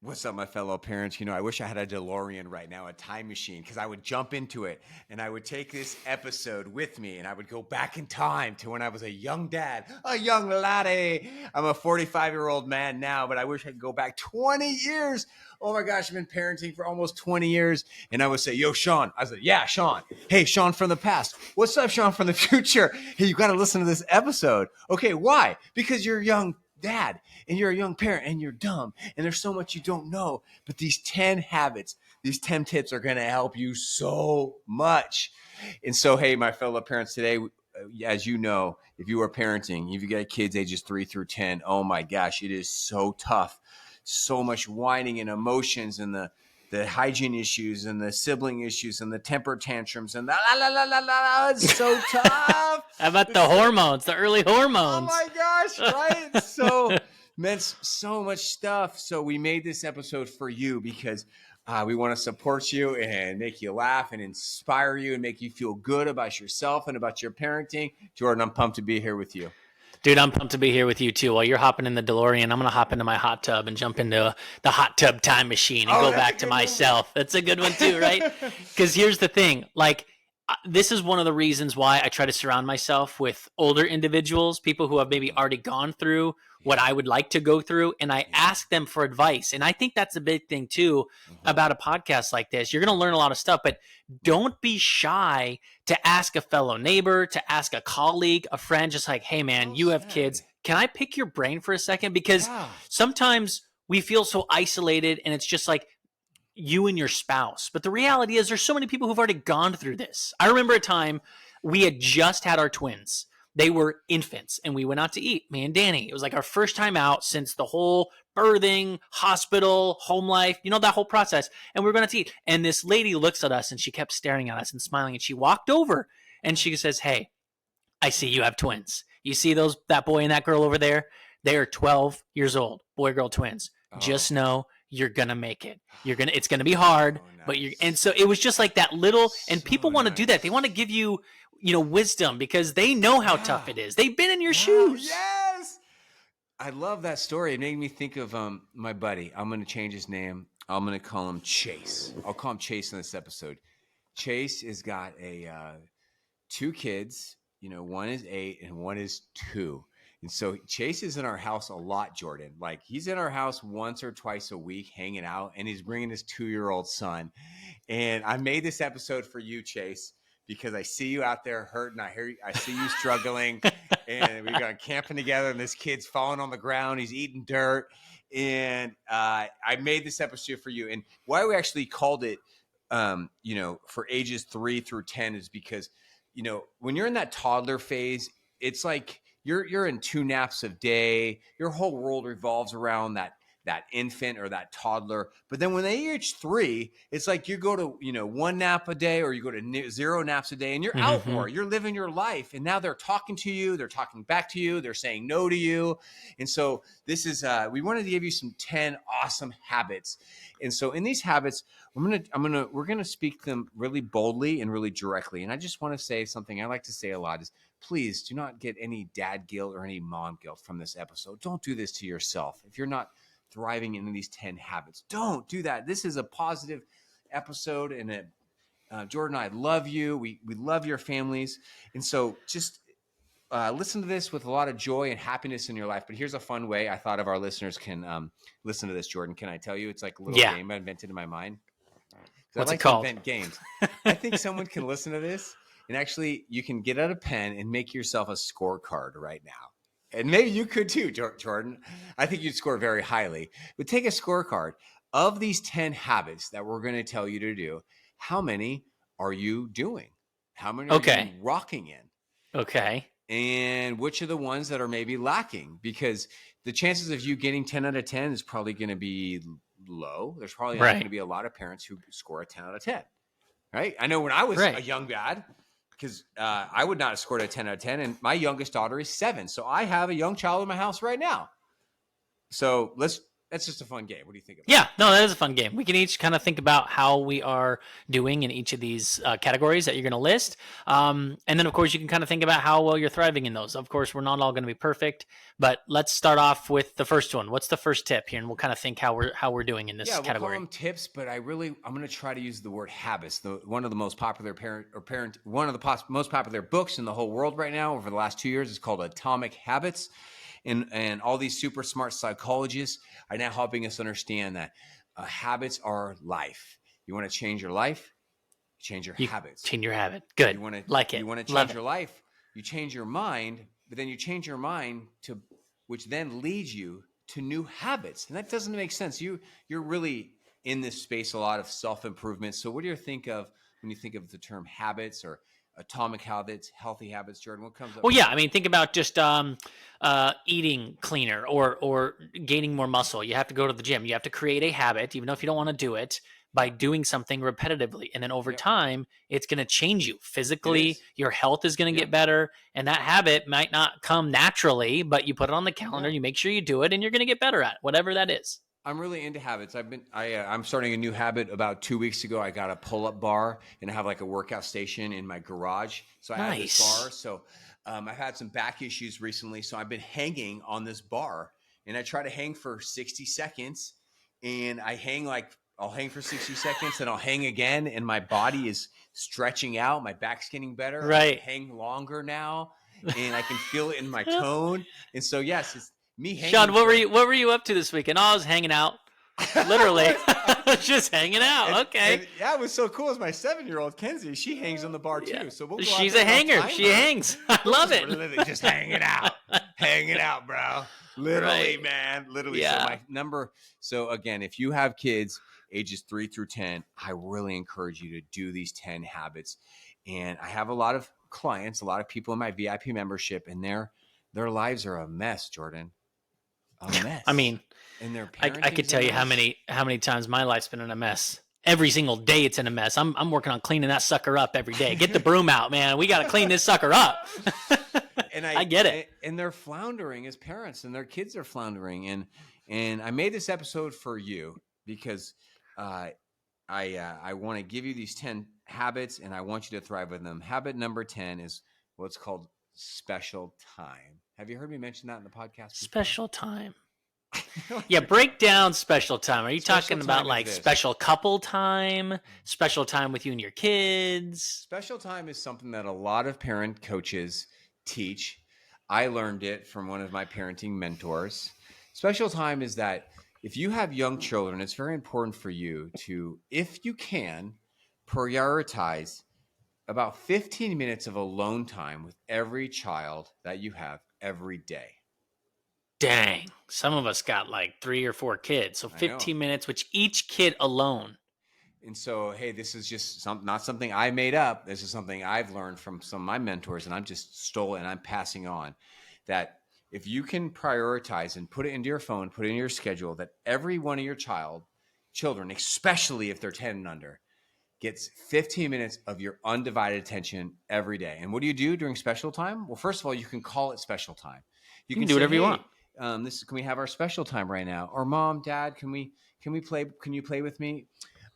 What's up, my fellow parents? I wish I had a DeLorean right now, a time machine, because I would jump into it and I would take this episode with me and I would go back in time to when I was a young dad, a young laddie. I'm a 45-year-old man now, but I wish I could go back 20 years. Oh my gosh, I've been parenting for almost 20 years. And I would say, yo, Sean. I said, yeah, Sean. Hey, Sean from the past. What's up, Sean from the future? Hey, you got to listen to this episode. Okay, why? Because you're young dad and you're a young parent and you're dumb and there's so much you don't know, but these 10 habits, these 10 tips are going to help you so much. And so, hey, my fellow parents, today, as you know, if you are parenting, if you got kids ages 3 through 10, oh my gosh, it is so tough. So much whining and emotions and the hygiene issues and the sibling issues and the temper tantrums and the la la la la la. It's so tough. How about the hormones, the early hormones? Oh my gosh, right? So meant so much stuff. So we made this episode for you because we want to support you and make you laugh and inspire you and make you feel good about yourself and about your parenting. Jordan, I'm pumped to be here with you. Dude, I'm pumped to be here with you too. While you're hopping in the DeLorean, I'm going to hop into my hot tub and jump into the hot tub time machine and go back to myself. That's a good one too, right? Because here's the thing. This is one of the reasons why I try to surround myself with older individuals, people who have maybe already gone through what I would like to go through, and I ask them for advice. And I think that's a big thing too about a podcast like this. You're going to learn a lot of stuff, but don't be shy to ask a fellow neighbor, to ask a colleague, a friend, just like, hey man, you have kids. Can I pick your brain for a second? Because sometimes we feel so isolated and it's just like, you and your spouse. But the reality is there's so many people who've already gone through this. I remember a time we had just had our twins. They were infants and we went out to eat, me and Danny. It was like our first time out since the whole birthing, hospital, home life, that whole process. And we were going to eat. And this lady looks at us and she kept staring at us and smiling. And she walked over and she says, hey, I see you have twins. You see that boy and that girl over there? They are 12 years old, boy-girl twins. Just know you're going to make it. It's going to be hard, but and so it was just like that little, and people want to do that. They want to give you, wisdom because they know how tough it is. They've been in your shoes. Yes. I love that story. It made me think of my buddy. I'm going to change his name. I'm going to call him Chase. I'll call him Chase in this episode. Chase has got two kids. One is 8 and one is 2. And so Chase is in our house a lot, Jordan. Like he's in our house once or twice a week hanging out, and he's bringing his 2-year-old son. And I made this episode for you, Chase, because I see you out there hurting. I see you struggling, and we've gone camping together, and this kid's falling on the ground. He's eating dirt. And I made this episode for you. And why we actually called it, for ages 3 through 10 is because, when you're in that toddler phase, it's like, you're in 2 naps a day. Your whole world revolves around that infant or that toddler. But then when they reach 3, it's like you go to 1 nap a day or you go to 0 naps a day, and you're out more. You're living your life, and now they're talking to you. They're talking back to you. They're saying no to you. And so this is we wanted to give you some 10 awesome habits. And so in these habits, we're gonna speak them really boldly and really directly. And I just want to say something I like to say a lot is, please do not get any dad guilt or any mom guilt from this episode. Don't do this to yourself. If you're not thriving in these 10 habits, don't do that. This is a positive episode, and Jordan and I love you. We love your families. And so just listen to this with a lot of joy and happiness in your life. But here's a fun way I thought of our listeners can listen to this, Jordan. Can I tell you? It's like a little game I invented in my mind. What's I like it called? to invent games. I think someone can listen to this. And actually, you can get out a pen and make yourself a scorecard right now. And maybe you could too, Jordan. I think you'd score very highly. But take a scorecard of these 10 habits that we're going to tell you to do. How many are you doing? How many are you rocking in? Okay. And which are the ones that are maybe lacking? Because the chances of you getting 10 out of 10 is probably going to be low. There's probably not going to be a lot of parents who score a 10 out of 10. Right? I know when I was a young dad, because I would not have scored a 10 out of 10. And my youngest daughter is 7. So I have a young child in my house right now. So let's That's just a fun game. What do you think about Yeah, no, that is a fun game. We can each kind of think about how we are doing in each of these categories that you're going to list. And then, of course, you can kind of think about how well you're thriving in those. Of course, we're not all going to be perfect, but let's start off with the first one. What's the first tip here? And we'll kind of think how we're doing in this Yeah, we'll call category. them tips, but I'm going to try to use the word habits. One of the most popular one of the most popular books in the whole world right now over the last 2 years is called Atomic Habits. And all these super smart psychologists are now helping us understand that habits are life. You want to change your life, change your habits. Change your habit. Good. You want to like it. You want to Love change it. your life. You change your mind, but then you change your mind which then leads you to new habits, and that doesn't make sense. You're really in this space a lot of self-improvement. So, what do you think of when you think of the term habits or atomic habits, healthy habits, Jordan? What comes up? Well, yeah, I mean, think about just eating cleaner or gaining more muscle. You have to go to the gym. You have to create a habit, even though if you don't want to do it, by doing something repetitively. And then over time, it's going to change you physically. Your health is going to get better. And that habit might not come naturally, but you put it on the calendar, you make sure you do it, and you're going to get better at it, whatever that is. I'm really into habits. I'm starting a new habit. About 2 weeks ago, I got a pull-up bar, and I have like a workout station in my garage. So I have this bar. So I've had some back issues recently. So I've been hanging on this bar, and I try to hang for 60 seconds, and I'll hang for 60 seconds, and I'll hang again, and my body is stretching out. My back's getting better. Right. I can hang longer now, and I can feel it in my tone. And so, yes, it's me hanging. Sean, what were you up to this weekend? Oh, I was hanging out. Literally. Just hanging out. Okay. And it was so cool. As my 7-year-old Kenzie, she hangs on the bar too. So we'll go she's a hanger. She hangs. I love it. We're literally just hanging out, bro. Literally, man. Literally. Yeah. So my number. So again, if you have kids ages 3 through 10, I really encourage you to do these 10 habits. And I have a lot of clients, a lot of people in my VIP membership, and their lives are a mess, Jordan. A mess. I mean, and I could tell you how many times my life's been in a mess. Every single day it's in a mess. I'm working on cleaning that sucker up every day. Get the broom out, man. We got to clean this sucker up. And I get it. And they're floundering as parents, and their kids are floundering. And I made this episode for you because I want to give you these 10 habits, and I want you to thrive with them. Habit number 10 is what's called special time. Have you heard me mention that in the podcast before? Special time. Yeah, break down special time. Are you talking about like special couple time, special time with you and your kids? Special time is something that a lot of parent coaches teach. I learned it from one of my parenting mentors. Special time is that if you have young children, it's very important for you to, if you can, prioritize about 15 minutes of alone time with every child that you have every day. Dang. Some of us got like 3 or 4 kids. So 15 minutes, which each kid alone. And so, hey, this is just not something I made up. This is something I've learned from some of my mentors, and I'm just stole it and I'm passing on. That if you can prioritize and put it into your phone, put it in your schedule, that every one of your children, especially if they're 10 and under, gets 15 minutes of your undivided attention every day. And what do you do during special time? Well, first of all, you can call it special time. You can do whatever you want. Can we have our special time right now? Or Mom, Dad, can you play with me?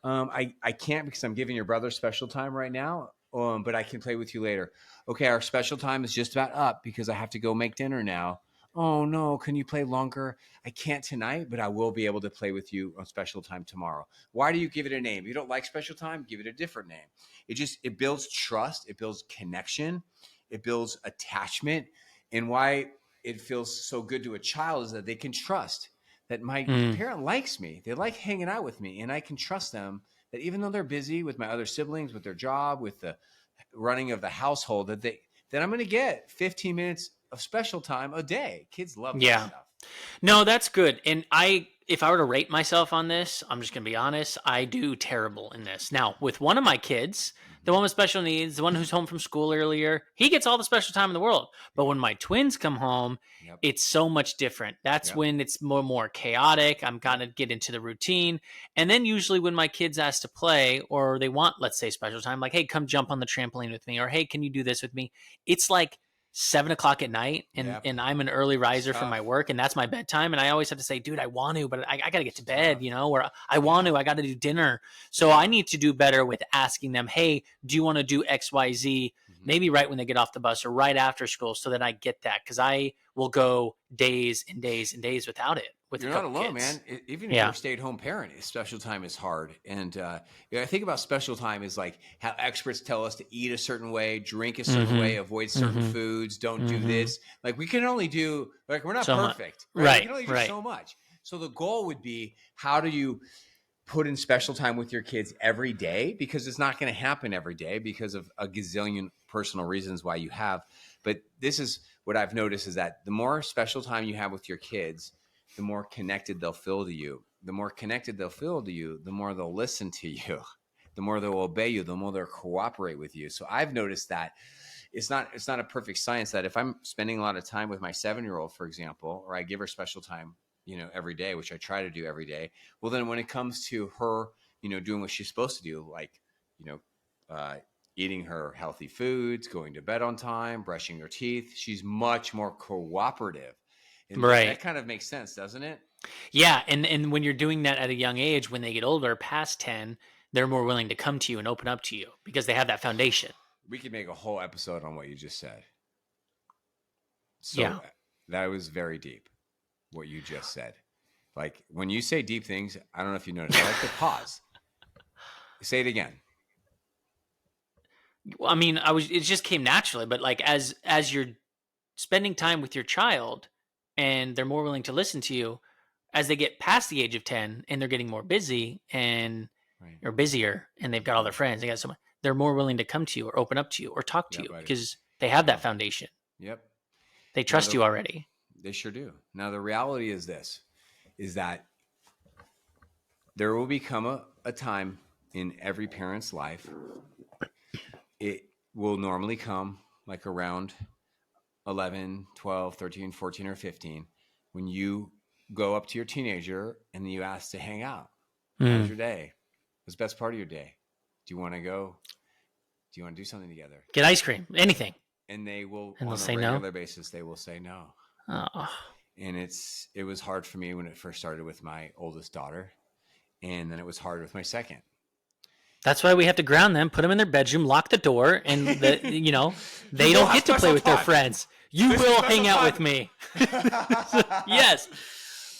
I can't because I'm giving your brother special time right now. But I can play with you later. Okay, our special time is just about up because I have to go make dinner now. Oh no, can you play longer? I can't tonight, but I will be able to play with you on special time tomorrow. Why do you give it a name? You don't like special time? Give it a different name. It builds trust, it builds connection, it builds attachment. And why it feels so good to a child is that they can trust that my parent likes me. They like hanging out with me, and I can trust them that even though they're busy with my other siblings, with their job, with the running of the household, that I'm going to get 15 minutes of special time a day. Kids love that stuff. No, that's good. And if I were to rate myself on this, I'm just going to be honest, I do terrible in this. Now, with one of my kids, the one with special needs, the one who's home from school earlier, he gets all the special time in the world. But when my twins come home, it's so much different. That's when it's more chaotic. I'm going to get into the routine. And then usually when my kids ask to play or they want, let's say, special time, like, hey, come jump on the trampoline with me, or hey, can you do this with me? It's like 7 o'clock at night, Yep. and I'm an early riser from Tough. my work, and that's my bedtime. And I always have to say, dude, I want to, but I got to get to bed, Tough. you know, or I want to, I got to do dinner. So I need to do better with asking them, hey, do you want to do X, Y, Z? Maybe right when they get off the bus or right after school, so that I get that, because I will go days and days and days without it. With You're a not couple alone, kids. man. Even if you're a stay-at-home parent, special time is hard. And I think about special time is like how experts tell us to eat a certain way, drink a certain way, avoid certain foods, don't do this. Like we can only do, like we're not So perfect, right? Right, We can only do right. so much. So the goal would be, how do you put in special time with your kids every day? Because it's not going to happen every day because of a gazillion personal reasons why you have. But this is what I've noticed, is that the more special time you have with your kids, the more connected they'll feel to you. The more connected they'll feel to you, the more they'll listen to you, the more they'll obey you, the more they'll cooperate with you. So I've noticed that it's not a perfect science, that if I'm spending a lot of time with my 7-year-old, for example, or I give her special time, every day, which I try to do every day, well, then when it comes to her, doing what she's supposed to do, like, eating her healthy foods, going to bed on time, brushing her teeth, she's much more cooperative. And that kind of makes sense, doesn't it? Yeah, and when you're doing that at a young age, when they get older, past 10, they're more willing to come to you and open up to you because they have that foundation. We could make a whole episode on what you just said. So that was very deep, what you just said. Like when you say deep things, I don't know if you noticed, I like to pause. Say it again. Well, I mean, it just came naturally, but like as you're spending time with your child and they're more willing to listen to you, as they get past the age of 10 and they're getting more busy and or busier, and they've got all their friends, they got someone, they're more willing to come to you or open up to you or talk to you buddy. because they have that foundation. Yep. They trust you already. They sure do. Now, the reality is this, is that there will become a time in every parent's life. It will normally come like around 11, 12, 13, 14, or 15, when you go up to your teenager and you ask to hang out. How's your day? What's the best part of your day? Do you want to go? Do you want to do something together? Get ice cream, anything. And they will, and on a regular basis, they will say no. Oh. And it was hard for me when it first started with my oldest daughter. And then it was hard with my second. That's why we have to ground them, put them in their bedroom, lock the door, and they don't get to play with their friends. You will hang out with me. Yes.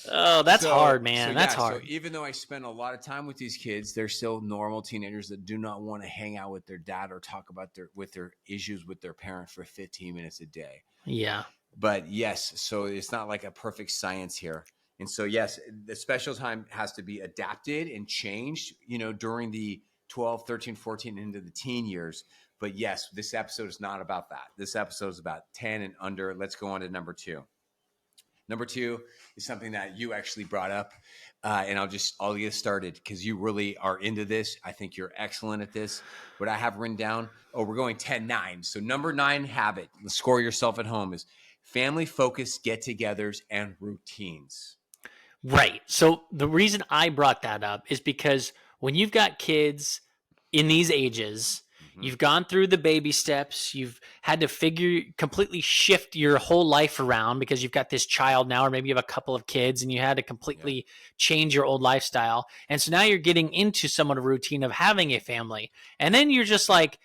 Oh, that's hard, man. That's hard. So even though I spend a lot of time with these kids, they're still normal teenagers that do not want to hang out with their dad or talk about their issues with their parent for 15 minutes a day. Yeah. But yes, so it's not like a perfect science here. And so, yes, the special time has to be adapted and changed, during the 12, 13, 14 into the teen years. But yes, this episode is not about that. This episode is about 10 and under. Let's go on to number 2. Number 2 is something that you actually brought up. And I'll get started because you really are into this. I think you're excellent at this. What I have written down, we're going 10-9. So number 9 habit, score yourself at home, is family-focused get-togethers and routines. Right. So the reason I brought that up is because when you've got kids in these ages, you've gone through the baby steps, you've had to completely shift your whole life around because you've got this child now, or maybe you have a couple of kids and you had to completely change your old lifestyle. And so now you're getting into somewhat of a routine of having a family. And then you're just like,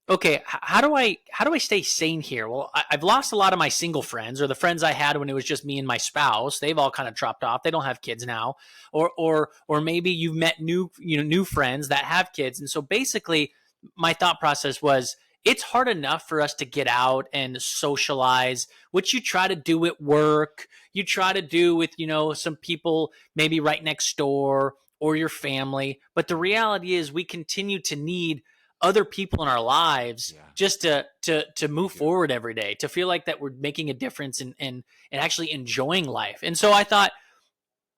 okay, how do I stay sane here? Well, I've lost a lot of my single friends, or the friends I had when it was just me and my spouse. They've all kind of dropped off. They don't have kids now, or maybe you've met new friends that have kids. And so basically, my thought process was, it's hard enough for us to get out and socialize, which you try to do at work, you try to do with some people maybe right next door or your family. But the reality is, we continue to need other people in our lives just to move forward every day, to feel like that we're making a difference and actually enjoying life. And so I thought,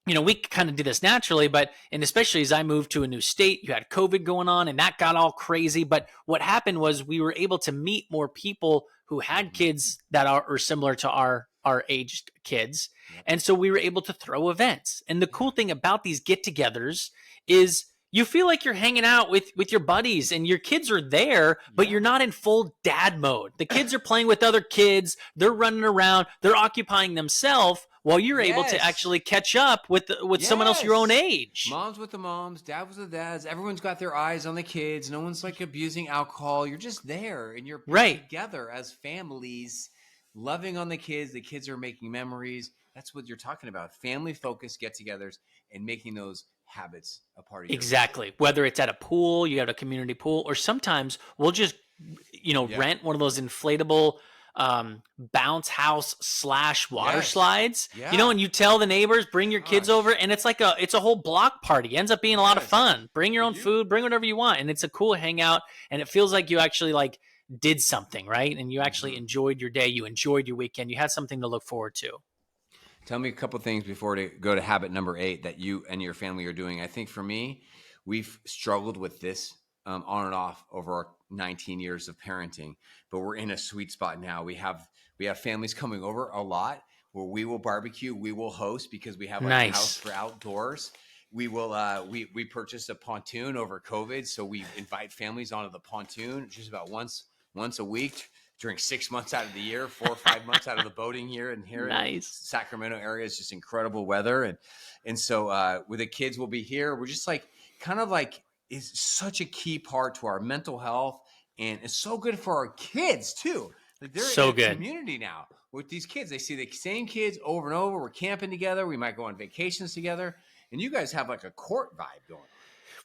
we kind of do this naturally, and especially as I moved to a new state, you had COVID going on and that got all crazy. But what happened was we were able to meet more people who had kids that are similar to our aged kids. And so we were able to throw events. And the cool thing about these get-togethers is You feel like you're hanging out with your buddies and your kids are there, but you're Yeah. not in full dad mode. The kids are playing with other kids. They're running around. They're occupying themselves while you're able to Yes. actually catch up with someone else your own Yes. age. Mom's with the moms, dad with the dads. Everyone's got their eyes on the kids. No one's like abusing alcohol. You're just there and you're Right. together as families, loving on the kids. The kids are making memories. That's what you're talking about. Family focused get-togethers and making those habits a part of your life. Exactly. Whether it's at a pool, you have a community pool, or sometimes we'll just, Yeah. rent one of those inflatable bounce house / water Yes. slides, Yeah. and you tell the neighbors, bring your kids Gosh. over, and it's like it's a whole block party. It ends up being a lot of Yes. fun. Bring your Would own you? food, bring whatever you want, and it's a cool hangout, and it feels like you actually like did something, right? And you actually Mhm. enjoyed your day, you enjoyed your weekend, you had something to look forward to. Tell me a couple things before to go to habit number 8 that you and your family are doing. I think for me, we've struggled with this on and off over our 19 years of parenting, but we're in a sweet spot now. We have families coming over a lot where we will barbecue, we will host because we have like a house Nice. for outdoors. We will we purchased a pontoon over COVID, so we invite families onto the pontoon just about once a week during 6 months out of the year, 4 or 5 months out of the boating here. And here in Nice. Sacramento area is just incredible weather. And so with the kids will be here. We're just like kind of like is such a key part to our mental health. And it's so good for our kids too. Like they're in So a good. community now with these kids. They see the same kids over and over. We're camping together. We might go on vacations together. And you guys have like a court vibe going on.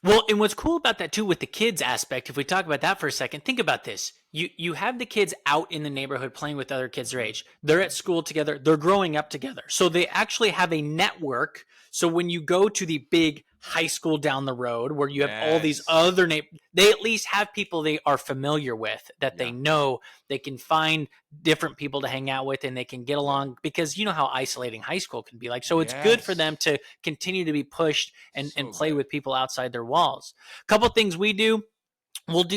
Well, and what's cool about that too with the kids aspect, if we talk about that for a second, think about this. You have the kids out in the neighborhood playing with other kids their age. They're at school together. They're growing up together. So they actually have a network. So when you go to the big high school down the road where you have all these Yes. other they at least have people they are familiar with that they Yeah. know. They can find different people to hang out with and they can get along because you know how isolating high school can be like. So it's good for Yes. them to continue to be pushed and So play good. with people outside their walls. A couple things we'll do.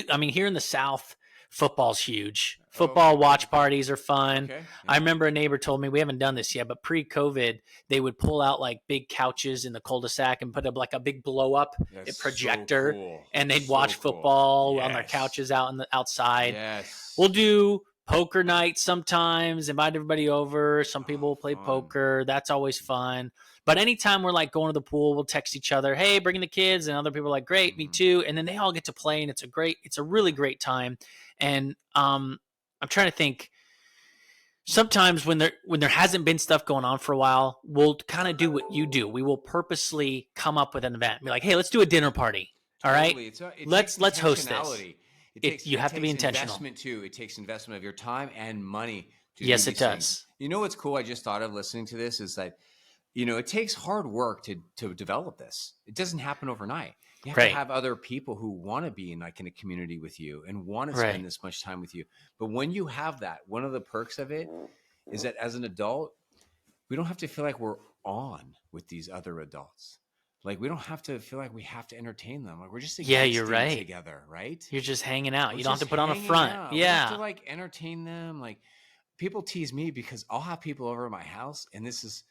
I mean, here in the South, football's huge. Football Okay. watch parties are fun. Okay. I Yeah. remember a neighbor told me, we haven't done this yet, but pre-COVID, they would pull out like big couches in the cul-de-sac and put up like a big blow up That's projector, so cool. and they'd So watch cool. football on their Yes. couches out in the outside. Yes. We'll do poker night sometimes, invite everybody over. Some people will play Fun. poker. That's always fun. But anytime we're like going to the pool, we'll text each other, hey, bring the kids. And other people are like, great, me Mhm. too. And then they all get to play and it's a really great time. And I'm trying to think. Sometimes when there hasn't been stuff going on for a while, we'll kind of do what you do. We will purposely come up with an event. Be like, hey, let's do a dinner party. All right. Totally. It Let's takes host this. intentionality. You have to be intentional. Investment too. It takes investment of your time and money to do Yes, it these does. things. You know what's cool? I just thought of listening to this is that it takes hard work to develop this. It doesn't happen overnight. You have Right. to have other people who want to be in a community with you and want to Right. spend this much time with you. But when you have that, one of the perks of it is that as an adult, we don't have to feel like we're on with these other adults. Like we don't have to feel like we have to entertain them. Like we're just Yeah, you're existing right. together, right? You're just hanging out. We're You don't have to just put on a hanging front. out. We don't have Yeah. to like entertain them. Like people tease me because I'll have people over at my house, and this is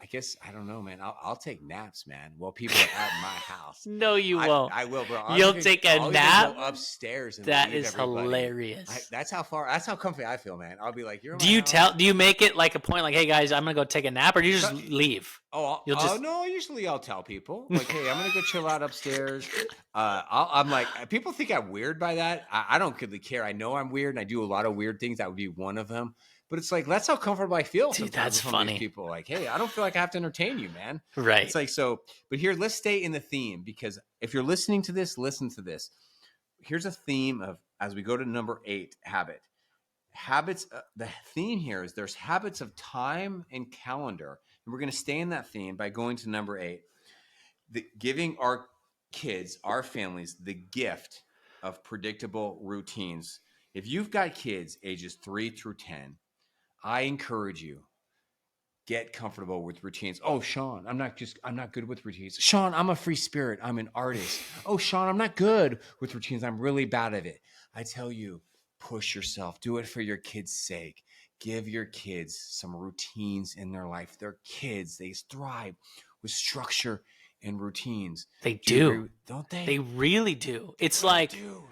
I guess I don't know, man. I'll take naps, man, while people are at my house. No, you won't. I will, bro. You'll take a I'll even nap? go upstairs and That leave is everybody. hilarious. That's how comfy I feel, man. I'll be like, you're. In Do my you house. do you make it like a point like, hey guys, I'm gonna go take a nap, or do you just leave? You'll just- No. Usually, I'll tell people like, "Hey, I'm gonna go chill out upstairs." I'm like, people think I'm weird by that. I don't really care. I know I'm weird, and I do a lot of weird things. That would be one of them. But it's like that's how comfortable I feel. Dude, Sometimes that's with some of these funny. people like, "Hey, I don't feel like I have to entertain you, man." Right. It's like so. But here, let's stay in the theme because if you're listening to this, listen to this. Here's a theme of as we go to number 8, habits. The theme here is there's habits of time and calendar. And we're going to stay in that theme by going to number 8, giving our kids, our families, the gift of predictable routines. If you've got kids ages 3 through 10, I encourage you, get comfortable with routines. Oh, Sean, I'm not good with routines. Sean, I'm a free spirit. I'm an artist. Oh, Sean, I'm not good with routines. I'm really bad at it. I tell you, push yourself. Do it for your kids' sake. Give your kids some routines in their life. They're kids. They thrive with structure and routines. They Do you agree? do. Don't they? They really do. It's Really like do.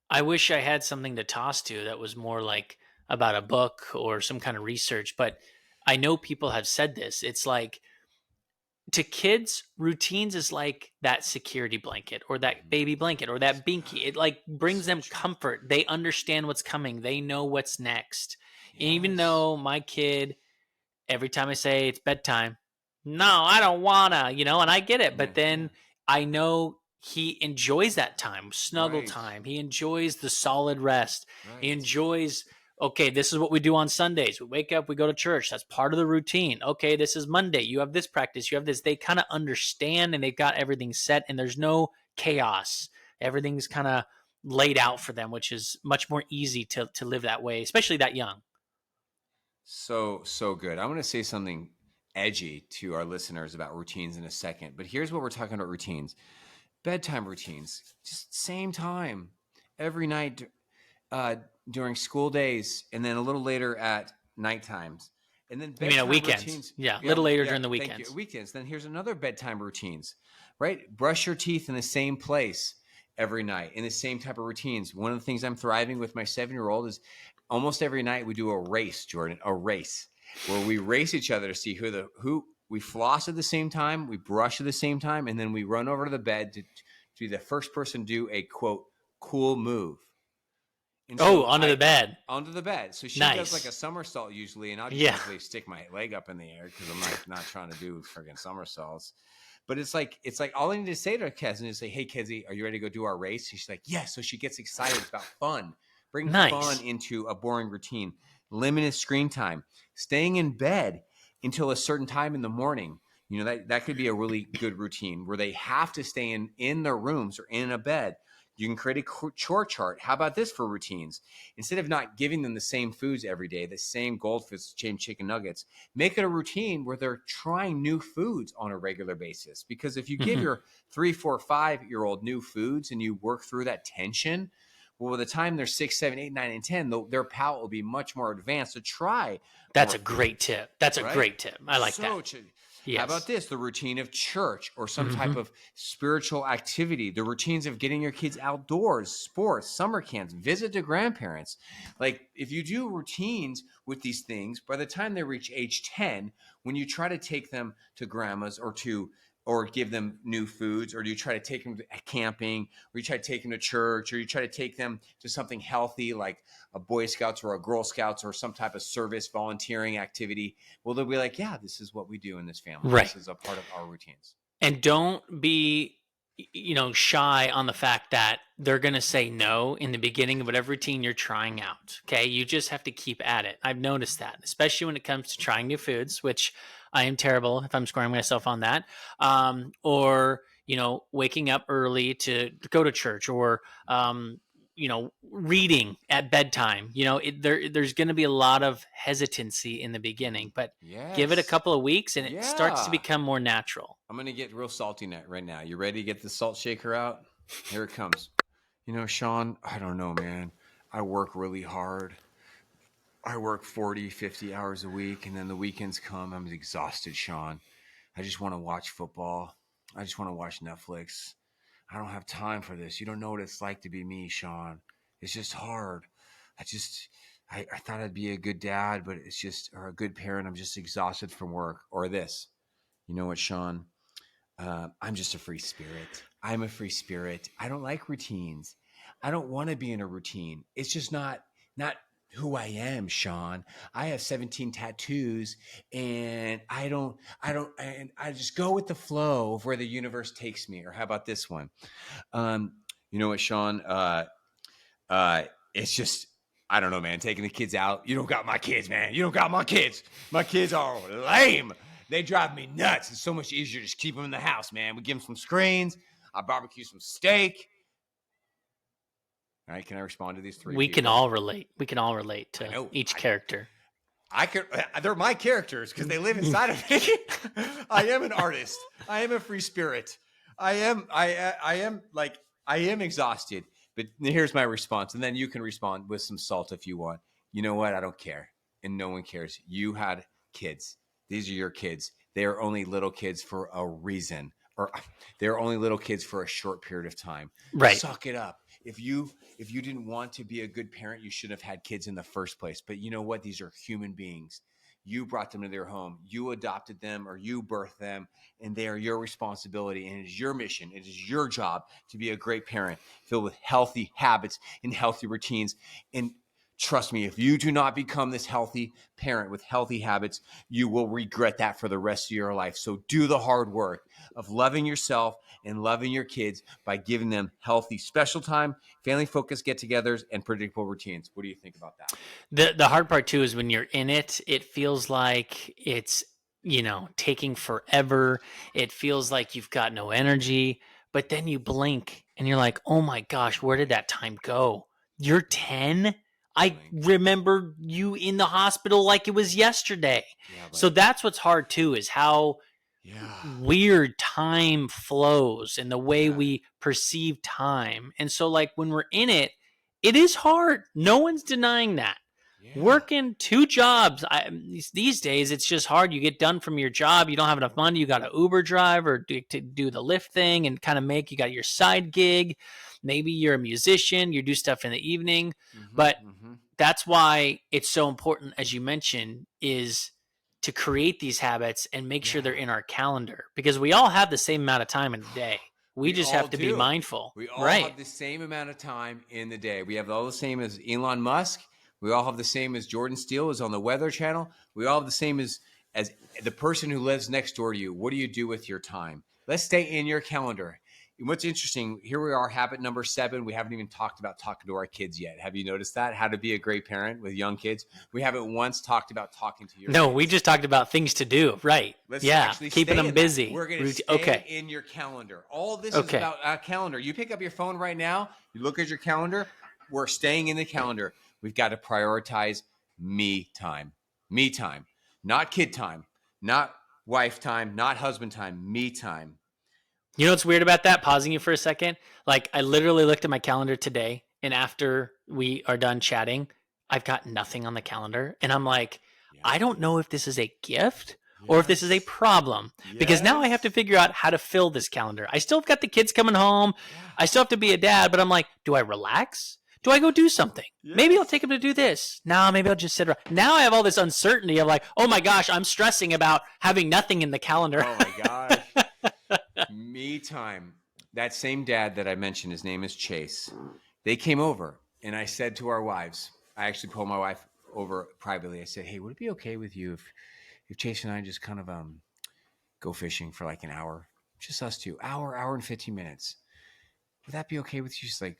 I wish I had something to toss to that was more like about a book or some kind of research, but I know people have said this. It's like to kids, routines is like that security blanket or that baby blanket or that binky. It like brings So them true. comfort. They understand what's coming. They know what's next. And even Yes. though my kid, every time I say it's bedtime, no, I don't wanna, and I get it. Yeah. But Yeah. then I know he enjoys that time, snuggle Right. time. He enjoys the solid rest. He Right. enjoys, okay, this is what we do on Sundays. We wake up, we go to church. That's part of the routine. Okay, this is Monday. You have this practice, you have this. They kind of understand and they've got everything set and there's no chaos. Everything's kind of laid out for them, which is much more easy to live that way, especially that young. So good. I'm going to say something edgy to our listeners about routines in a second, but here's what we're talking about: routines, bedtime routines, just same time every night uh, during school days, and then a little later at night times, and then You mean at bedtime weekends? routines. Yeah, a Yeah, little later yeah. during the Thank you. weekends. Weekends. Then here's another bedtime routines. Right, brush your teeth in the same place every night in the same type of routines. One of the things I'm thriving with my 7-year-old is almost every night we do a race, Jordan, a race where we race each other to see who we floss at the same time, we brush at the same time, and then we run over to the bed to be the first person to do a quote cool move. And Oh, so under the bed. onto the bed. So she does like Nice. a somersault usually, and I'll just Yeah. usually stick my leg up in the air because I'm not trying to do friggin' somersaults. But it's like all I need to say to her cousin is say, "Hey, Kizzy, are you ready to go do our race?" She's like, "Yes." So she gets excited. It's about fun. Bring fun Nice. into a boring routine. Limited screen time. Staying in bed until a certain time in the morning. That could be a really good routine where they have to stay in their rooms or in a bed. You can create a chore chart. How about this for routines? Instead of not giving them the same foods every day, the same goldfish, same chicken nuggets, make it a routine where they're trying new foods on a regular basis. Because if you give Mhm. your 3, 4, 5-year-old new foods and you work through that tension, well, by the time they're 6, 7, 8, 9, and 10, their palate will be much more advanced to try That's more a food, great tip. That's a right? great tip. I like that. How about Yes. this? The routine of church or some type Hmm. of spiritual activity, the routines of getting your kids outdoors, sports, summer camps, visit the grandparents. Like if you do routines with these things, by the time they reach age 10, when you try to take them to grandma's or give them new foods, or do you try to take them to camping, or you try to take them to church, or you try to take them to something healthy like a Boy Scouts or a Girl Scouts or some type of service volunteering activity, well, they'll be like, yeah, this is what we do in this family. Right. This is a part of our routines. And don't be shy on the fact that they're going to say no in the beginning of whatever routine you're trying out. Okay, you just have to keep at it. I've noticed that, especially when it comes to trying new foods, which I am terrible if I'm scoring myself on that. Or waking up early to go to church, or reading at bedtime. There's going to be a lot of hesitancy in the beginning, but give it a Yes. couple of weeks and it starts to Yeah. become more natural. I'm going to get real salty right now. You ready to get the salt shaker out? Here it comes. Sean, I don't know, man. I work really hard. I work 40, 50 hours a week, and then the weekends come. I'm exhausted, Sean. I just want to watch football. I just want to watch Netflix. I don't have time for this. You don't know what it's like to be me, Sean. It's just hard. I thought I'd be a good dad, but or a good parent. I'm just exhausted from work. Or this. You know what, Sean? I'm just a free spirit. I'm a free spirit. I don't like routines. I don't want to be in a routine. It's just not who I am, Sean. I have 17 tattoos, and and I just go with the flow of where the universe takes me. Or how about this one? You know what, Sean? It's just I don't know, man. Taking the kids out. You don't got my kids, man. You don't got my kids. My kids are lame. They drive me nuts. It's so much easier to just keep them in the house, man. We give them some screens. I barbecue some steak. All right, can I respond to these three We can people? all relate. We can all relate I to know. each character. I could. They're my characters because they live inside of me. I am an artist. I am a free spirit. I am. I am like I am exhausted. But here's my response, and then you can respond with some salt if you want. You know what? I don't care, and no one cares. You had kids. These are your kids. They are only little kids for a reason. or they're only little kids for a short period of time. Right. Suck it up. If you didn't want to be a good parent, you shouldn't have had kids in the first place. But you know what? These are human beings. You brought them to their home. You adopted them or you birthed them, and they are your responsibility. And it is your mission. It is your job to be a great parent filled with healthy habits and healthy routines. And trust me, if you do not become this healthy parent with healthy habits, you will regret that for the rest of your life. So do the hard work of loving yourself and loving your kids by giving them healthy special time, family focused get-togethers, and predictable routines. What do you think about that? The hard part too is when you're in it, it feels like it's, taking forever. It feels like you've got no energy, but then you blink and you're like, "Oh my gosh, where did that time go?" You're 10? I remember you in the hospital like it was yesterday. Yeah, So that's what's hard too, is how weird time flows and the way we perceive time. And so like when we're in it, it is hard. No one's denying that. Working 2 jobs, these days, it's just hard. You get done from your job, you don't have enough money, you got to Uber drive or to do the Lyft thing and kind of you got your side gig. Maybe you're a musician, you do stuff in the evening. But that's why it's so important, as you mentioned, is to create these habits and make sure they're in our calendar, because we all have the same amount of time in a day. We just have to be mindful. We all have the same amount of time in the day. We have all the same as Elon Musk. We all have the same as Jordan Steele is on the Weather Channel. We all have the same as the person who lives next door to you. What do you do with your time? Let's stay in your calendar. And what's interesting, here we are, habit number 7. We haven't even talked about talking to our kids yet. Have you noticed that? How to be a great parent with young kids. We haven't once talked about talking to your kids. We just talked about things to do, right? Let's actually keeping them busy. We're going to stay in your calendar. All this is about a calendar. You pick up your phone right now, you look at your calendar, we're staying in the calendar. We've got to prioritize me time. Me time. Not kid time. Not wife time. Not husband time. Me time. You know what's weird about that? Pausing you for a second. Like, I literally looked at my calendar today, and after we are done chatting, I've got nothing on the calendar. And I'm like, I don't know if this is a gift or if this is a problem, because now I have to figure out how to fill this calendar. I still have got the kids coming home. I still have to be a dad, but I'm like, do I relax? Do I go do something? Maybe I'll take them to do this. No, maybe I'll just sit around. Now I have all this uncertainty of like, oh my gosh, I'm stressing about having nothing in the calendar. Oh my gosh. Me time. That same dad that I mentioned, his name is Chase. They came over and I said to our wives, I actually pulled my wife over privately. I said, hey, would it be okay with you if Chase and I just kind of go fishing for like an hour? Just us two. Hour and 15 minutes. Would that be okay with you? She's like,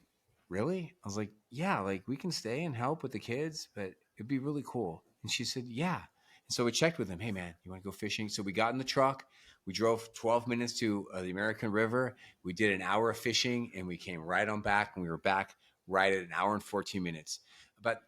really? I was like, yeah, like we can stay and help with the kids, but it'd be really cool. And she said, yeah. And so we checked with him. Hey man, you want to go fishing? So we got in the truck. We drove 12 minutes to the American River. We did an hour of fishing and we came right on back, and we were back right at an hour and 14 minutes. But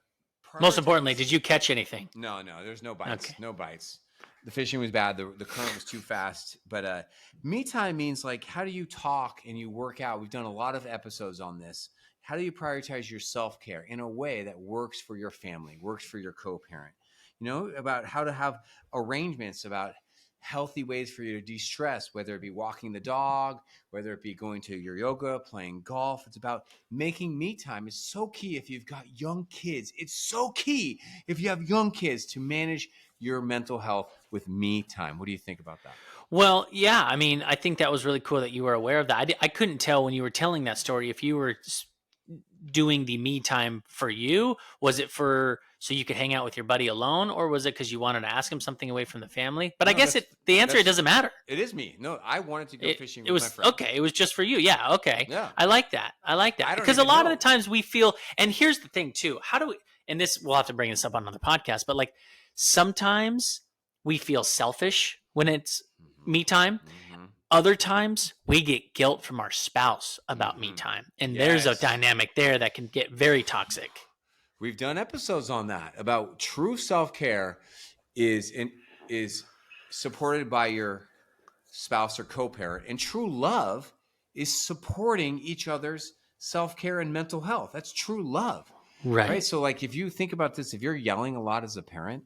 most importantly, did you catch anything? No, there's no bites. Okay. No bites. The fishing was bad. The current was too fast. But me time means like, how do you talk and you work out? We've done a lot of episodes on this. How do you prioritize your self-care in a way that works for your family, works for your co-parent? You know, about how to have arrangements about healthy ways for you to de-stress, whether it be walking the dog, whether it be going to your yoga, playing golf. It's about making me time. It's so key if you've got young kids. It's so key if you have young kids to manage your mental health with me time. What do you think about that? Well, yeah. I mean, I think that was really cool that you were aware of that. I couldn't tell when you were telling that story if you were doing the me time for you. Was it for so you could hang out with your buddy alone, or was it because you wanted to ask him something away from the family? But no, I guess the answer, it doesn't matter. It is me. No, I wanted to go fishing with my friend. Okay. It was just for you. Yeah. Okay. Yeah. I like that. Because a lot of the times we feel, and here's the thing too, how do we, and this, we'll have to bring this up on another podcast, but like sometimes we feel selfish when it's me time. Other times we get guilt from our spouse about me time. And there's a dynamic there that can get very toxic. We've done episodes on that about true self-care is supported by your spouse or co-parent, and true love is supporting each other's self-care and mental health. That's true love. Right. So like if you think about this, if you're yelling a lot as a parent,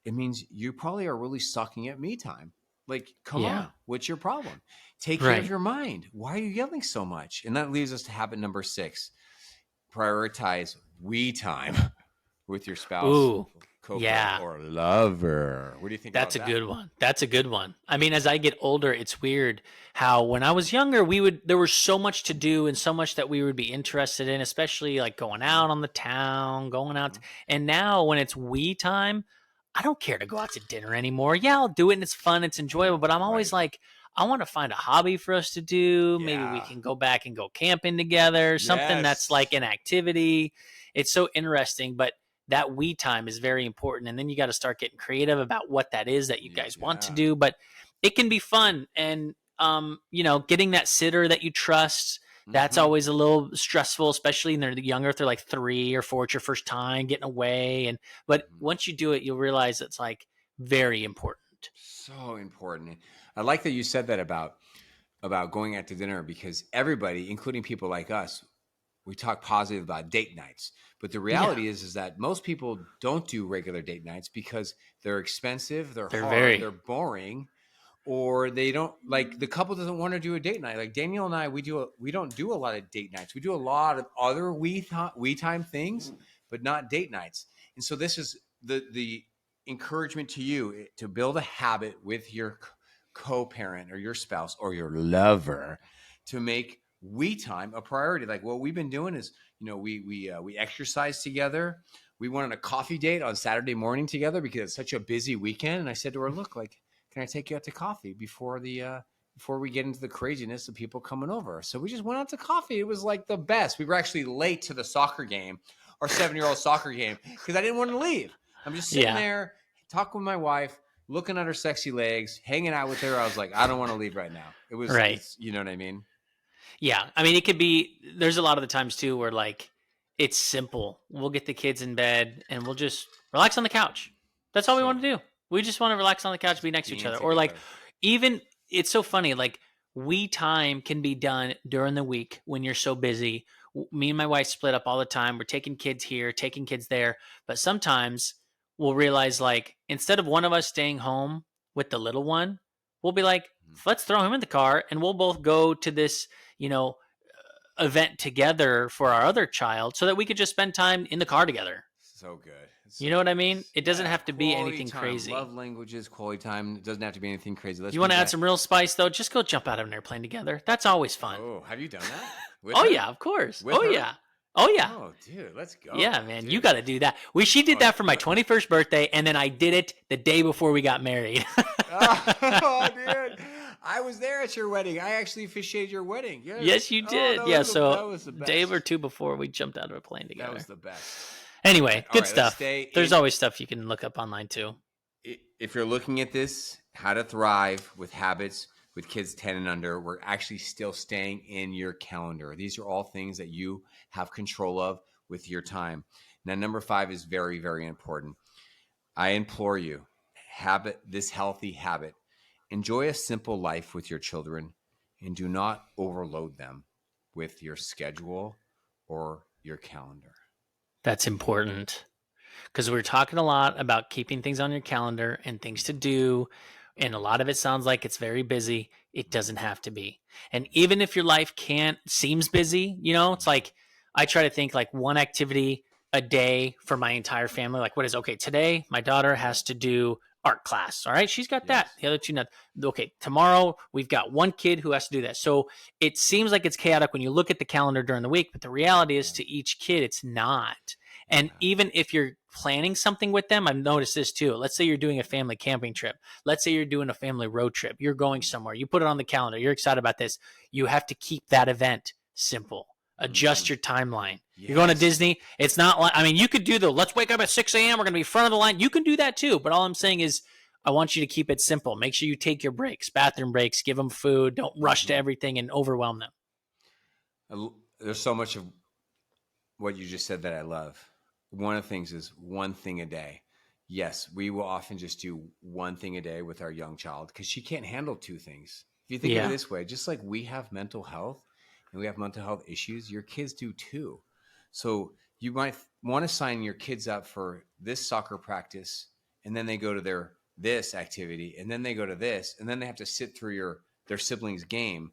it means you probably are really sucking at me time. Like, come Yeah. on, what's your problem? Take care of Right. your mind. Why are you yelling so much? And that leads us to habit number 6. Prioritize we time with your spouse, Ooh. co-parent, Yeah. or lover. What do you think That's about a that? good one. That's a good one. I mean, as I get older, it's weird how when I was younger, there was so much to do and so much that we would be interested in, especially like going Mhm, out on the town, going out. mhm. And now when it's we time, I don't care to go out to dinner anymore. Yeah, I'll do it and it's fun, it's enjoyable, but I'm always Right. like, I want to find a hobby for us to do. Maybe we Yeah. can go back and go camping together, something that's like Yes. an activity. It's so interesting, but that we time is very important, and then you got to start getting creative about what that is that you guys want to Yeah. do, but it can be fun. And getting that sitter that you trust, that's Hmm. always a little stressful, especially when they're younger, if they're like 3 or 4, it's your first time getting away. And but Hmm. once you do it, you'll realize it's like very important. So important. I like that you said that about going out to dinner, because everybody, including people like us, we talk positive about date nights. But the Yeah, reality is that most people don't do regular date nights because they're expensive, they're they're hard, very they're boring, or they don't, like, the couple doesn't want to do a date night. Like Daniel and I, we don't do a lot of date nights. We do a lot of other we time things, but not date nights. And so this is the encouragement to you, to build a habit with your co-parent or your spouse or your lover, to make we time a priority. Like what we've been doing is, we exercise together. We went on a coffee date on Saturday morning together because it's such a busy weekend. And I said to her, look, like, can I take you out to coffee before we get into the craziness of people coming over? So we just went out to coffee. It was like the best. We were actually late to the soccer game, our 7-year-old soccer game, because I didn't want to leave. I'm just sitting yeah, there talking with my wife, looking at her sexy legs, hanging out with her. I was like, I don't want to leave right now. right. It's, you know what I mean? Yeah, I mean, it could be. There's a lot of the times too where like it's simple. We'll get the kids in bed and we'll just relax on the couch. That's all we So want to do. We just want to relax on the couch, just be next to each being other, or like together. even it's so funny. Like we time can be done during the week when you're so busy. Me and my wife split up all the time. We're taking kids here, taking kids there, but sometimes we'll realize like instead of one of us staying home with the little one, we'll be like, let's throw him in the car and we'll both go to this you know, event together for our other child so that we could just spend time in the car together. So good. It's You so know what I mean? nice. It doesn't Yeah. have to be Quality anything time. crazy. Love languages, quality time. It doesn't have to be anything crazy. Let's You be want to add back. some real spice though? Just go jump out of an airplane together. That's always fun. Oh, have you done that with Oh her? yeah, of course. With Oh her? yeah. Oh yeah. Oh, dude, let's Yeah, go, man, you dude. got to do that. She did Oh, that for my 21st birthday, and then I did it the day before we got married. oh, dude, I was there at your wedding. I actually officiated your wedding. Yes, Yes. you Oh, did. Yeah, that so was the day or best. two before we jumped out of a plane That was together. the best. Anyway, All good right, let's stuff. stay There's in. always stuff you can look up online too. If you're looking at this, how to thrive with habits with kids 10 and under, we're actually still staying in your calendar. These are all things that you have control of with your time. Now, number 5 is very, very important. I implore you, habit this healthy habit. Enjoy a simple life with your children and do not overload them with your schedule or your calendar. That's important because we're talking a lot about keeping things on your calendar and things to do. And a lot of it sounds like it's very busy. It doesn't have to be. And even if your life can't seems busy, it's like I try to think like one activity a day for my entire family. Like what is okay, today my daughter has to do art class. All right, she's got that. Yes. The other two not. Okay, tomorrow we've got one kid who has to do that. So it seems like it's chaotic when you look at the calendar during the week, but the reality is Yeah. to each kid it's not. And Yeah. even if you're planning something with them, I've noticed this too. Let's say you're doing a family camping trip. Let's say you're doing a family road trip. You're going somewhere. You put it on the calendar. You're excited about this. You have to keep that event simple. Mm-hmm. Adjust your timeline. You're going to Yes. Disney. It's not like, I mean, you could do the let's wake up at 6 a.m. We're going to be front of the line. You can do that too. But all I'm saying is, I want you to keep it simple. Make sure you take your breaks, bathroom breaks, give them food. Don't rush to Mm-hmm. everything and overwhelm them. There's so much of what you just said that I love. One of the things is one thing a day. Yes, we will often just do one thing a day with our young child because she can't handle two things. If you think of it Yeah. this way, just like we have mental health and we have mental health issues, your kids do too. So you might want to sign your kids up for this soccer practice and then they go to their this activity, and then they go to this, and then they have to sit through their siblings' game.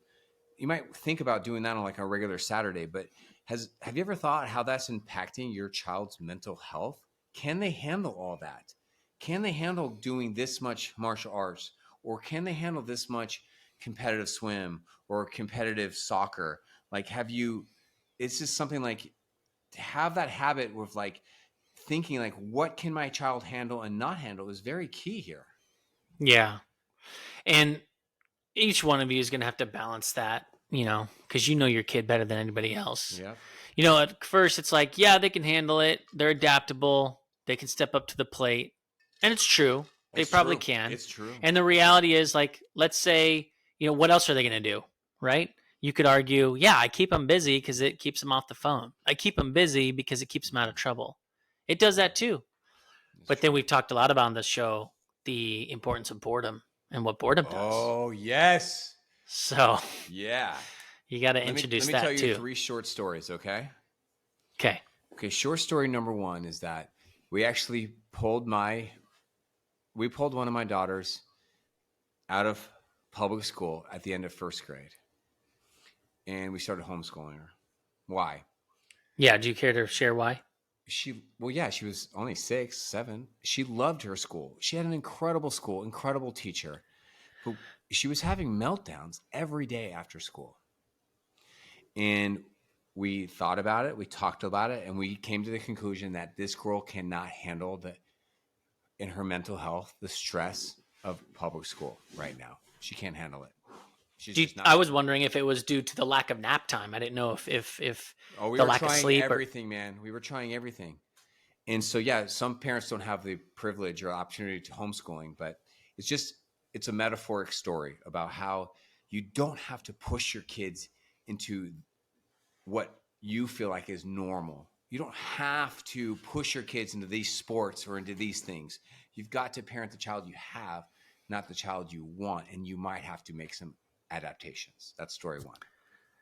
You might think about doing that on like a regular Saturday, but have you ever thought how that's impacting your child's mental health? Can they handle all that? Can they handle doing this much martial arts, or can they handle this much competitive swim or competitive soccer? Like, it's just something like to have that habit with like thinking like, what can my child handle and not handle is very key here. Yeah. And each one of you is going to have to balance that, because you know your kid better than anybody else. Yeah, At first it's like, yeah, they can handle it. They're adaptable. They can step up to the plate. And it's true. They it's probably true. can. It's true. And the reality is, like, let's say, what else are they going to do? Right? You could argue, yeah, I keep them busy because it keeps them off the phone. I keep them busy because it keeps them out of trouble. It does that too. But then we've talked a lot about on this show the importance of boredom and what boredom does. Oh, yes. So Yeah. you got to introduce that too. Let me tell you 3 short stories, okay? Okay. Okay, short story number 1 is that we actually pulled one of my daughters out of public school at the end of 1st grade. And we started homeschooling her. Why? Yeah, do you care to share why? She was only 6, 7. She loved her school. She had an incredible school, incredible teacher. But she was having meltdowns every day after school. And we thought about it, we talked about it, and we came to the conclusion that this girl cannot handle in her mental health, the stress of public school right now. She can't handle it. I was wondering if it was due to the lack of nap time. I didn't know if the lack of sleep. Everything, man. We were trying everything. And so, yeah, some parents don't have the privilege or opportunity to homeschooling, but it's a metaphoric story about how you don't have to push your kids into what you feel like is normal. You don't have to push your kids into these sports or into these things. You've got to parent the child you have, not the child you want, and you might have to make some adaptations. That's story 1.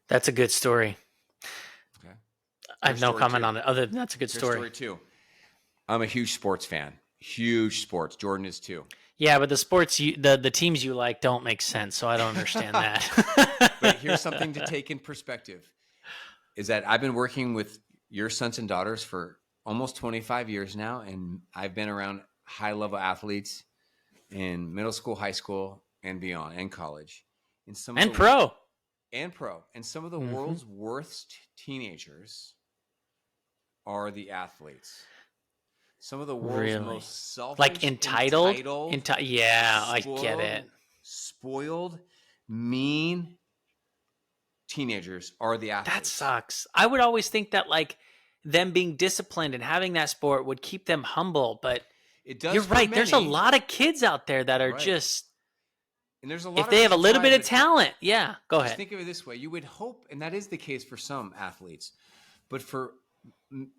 That's a good story. Okay. I have no comment on it other than that's a good story. Story 2. I'm a huge sports fan. Huge sports. Jordan is too. Yeah, but the sports the teams you like don't make sense, so I don't understand that. But here's something to take in perspective. Is that I've been working with your sons and daughters for almost 25 years now, and I've been around high-level athletes in middle school, high school, and beyond, and college. And pro. And some of the world's worst teenagers are the athletes. Some of the world's most selfish, like entitled. Yeah, I get it. Spoiled, mean teenagers are the athletes. That sucks. I would always think that like them being disciplined and having that sport would keep them humble, but it does. You're right. There's a lot of kids out there that are just. And there's a lot if they have a little bit of talent, yeah. Go ahead. Think of it this way: you would hope, and that is the case for some athletes, but for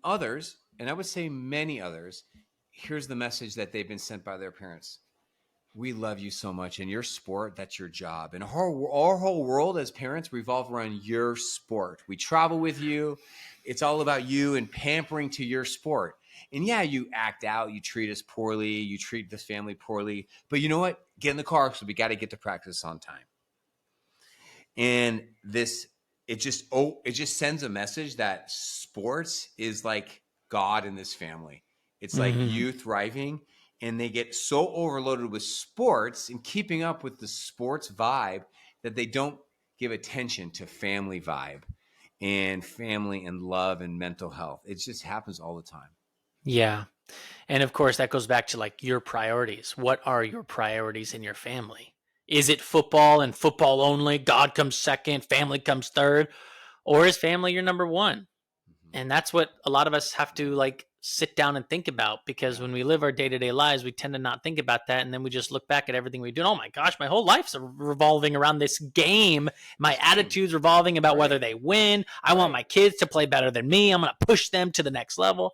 others, and I would say many others, here's the message that they've been sent by their parents. We love you so much, and your sport, that's your job. And our whole world as parents revolve around your sport. We travel with you. It's all about you and pampering to your sport. And yeah, you act out, you treat us poorly, you treat this family poorly. But you know what? Get in the car because we got to get to practice on time. And it just sends a message that sports is like God in this family. It's like you thriving. And they get so overloaded with sports and keeping up with the sports vibe that they don't give attention to family vibe and family and love and mental health. It just happens all the time. Yeah. And of course, that goes back to like your priorities. What are your priorities in your family? Is it football and football only? God comes second, family comes third? Or is family your number one? And that's what a lot of us have to like sit down and think about, because when we live our day-to-day lives, we tend to not think about that. And then we just look back at everything we do. And, oh my gosh, my whole life's revolving around this game. My attitude's revolving about whether they win. I want my kids to play better than me. I'm going to push them to the next level.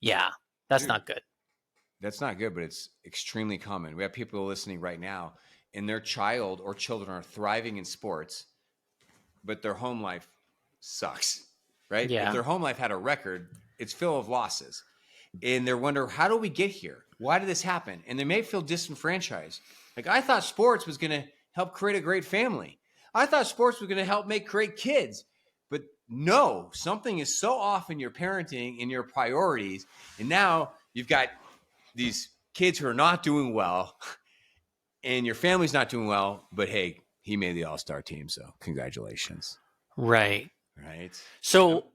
Yeah, that's not good. That's not good, but it's extremely common. We have people listening right now, and their child or children are thriving in sports, but their home life sucks, right? Yeah. If their home life had a record, it's full of losses. And they're wondering, how do we get here? Why did this happen? And they may feel disenfranchised. Like, I thought sports was going to help create a great family. I thought sports was going to help make great kids. But no, something is so off in your parenting, in your priorities. And now you've got these kids who are not doing well and your family's not doing well. But hey, he made the all-star team. So congratulations. Right. Right. So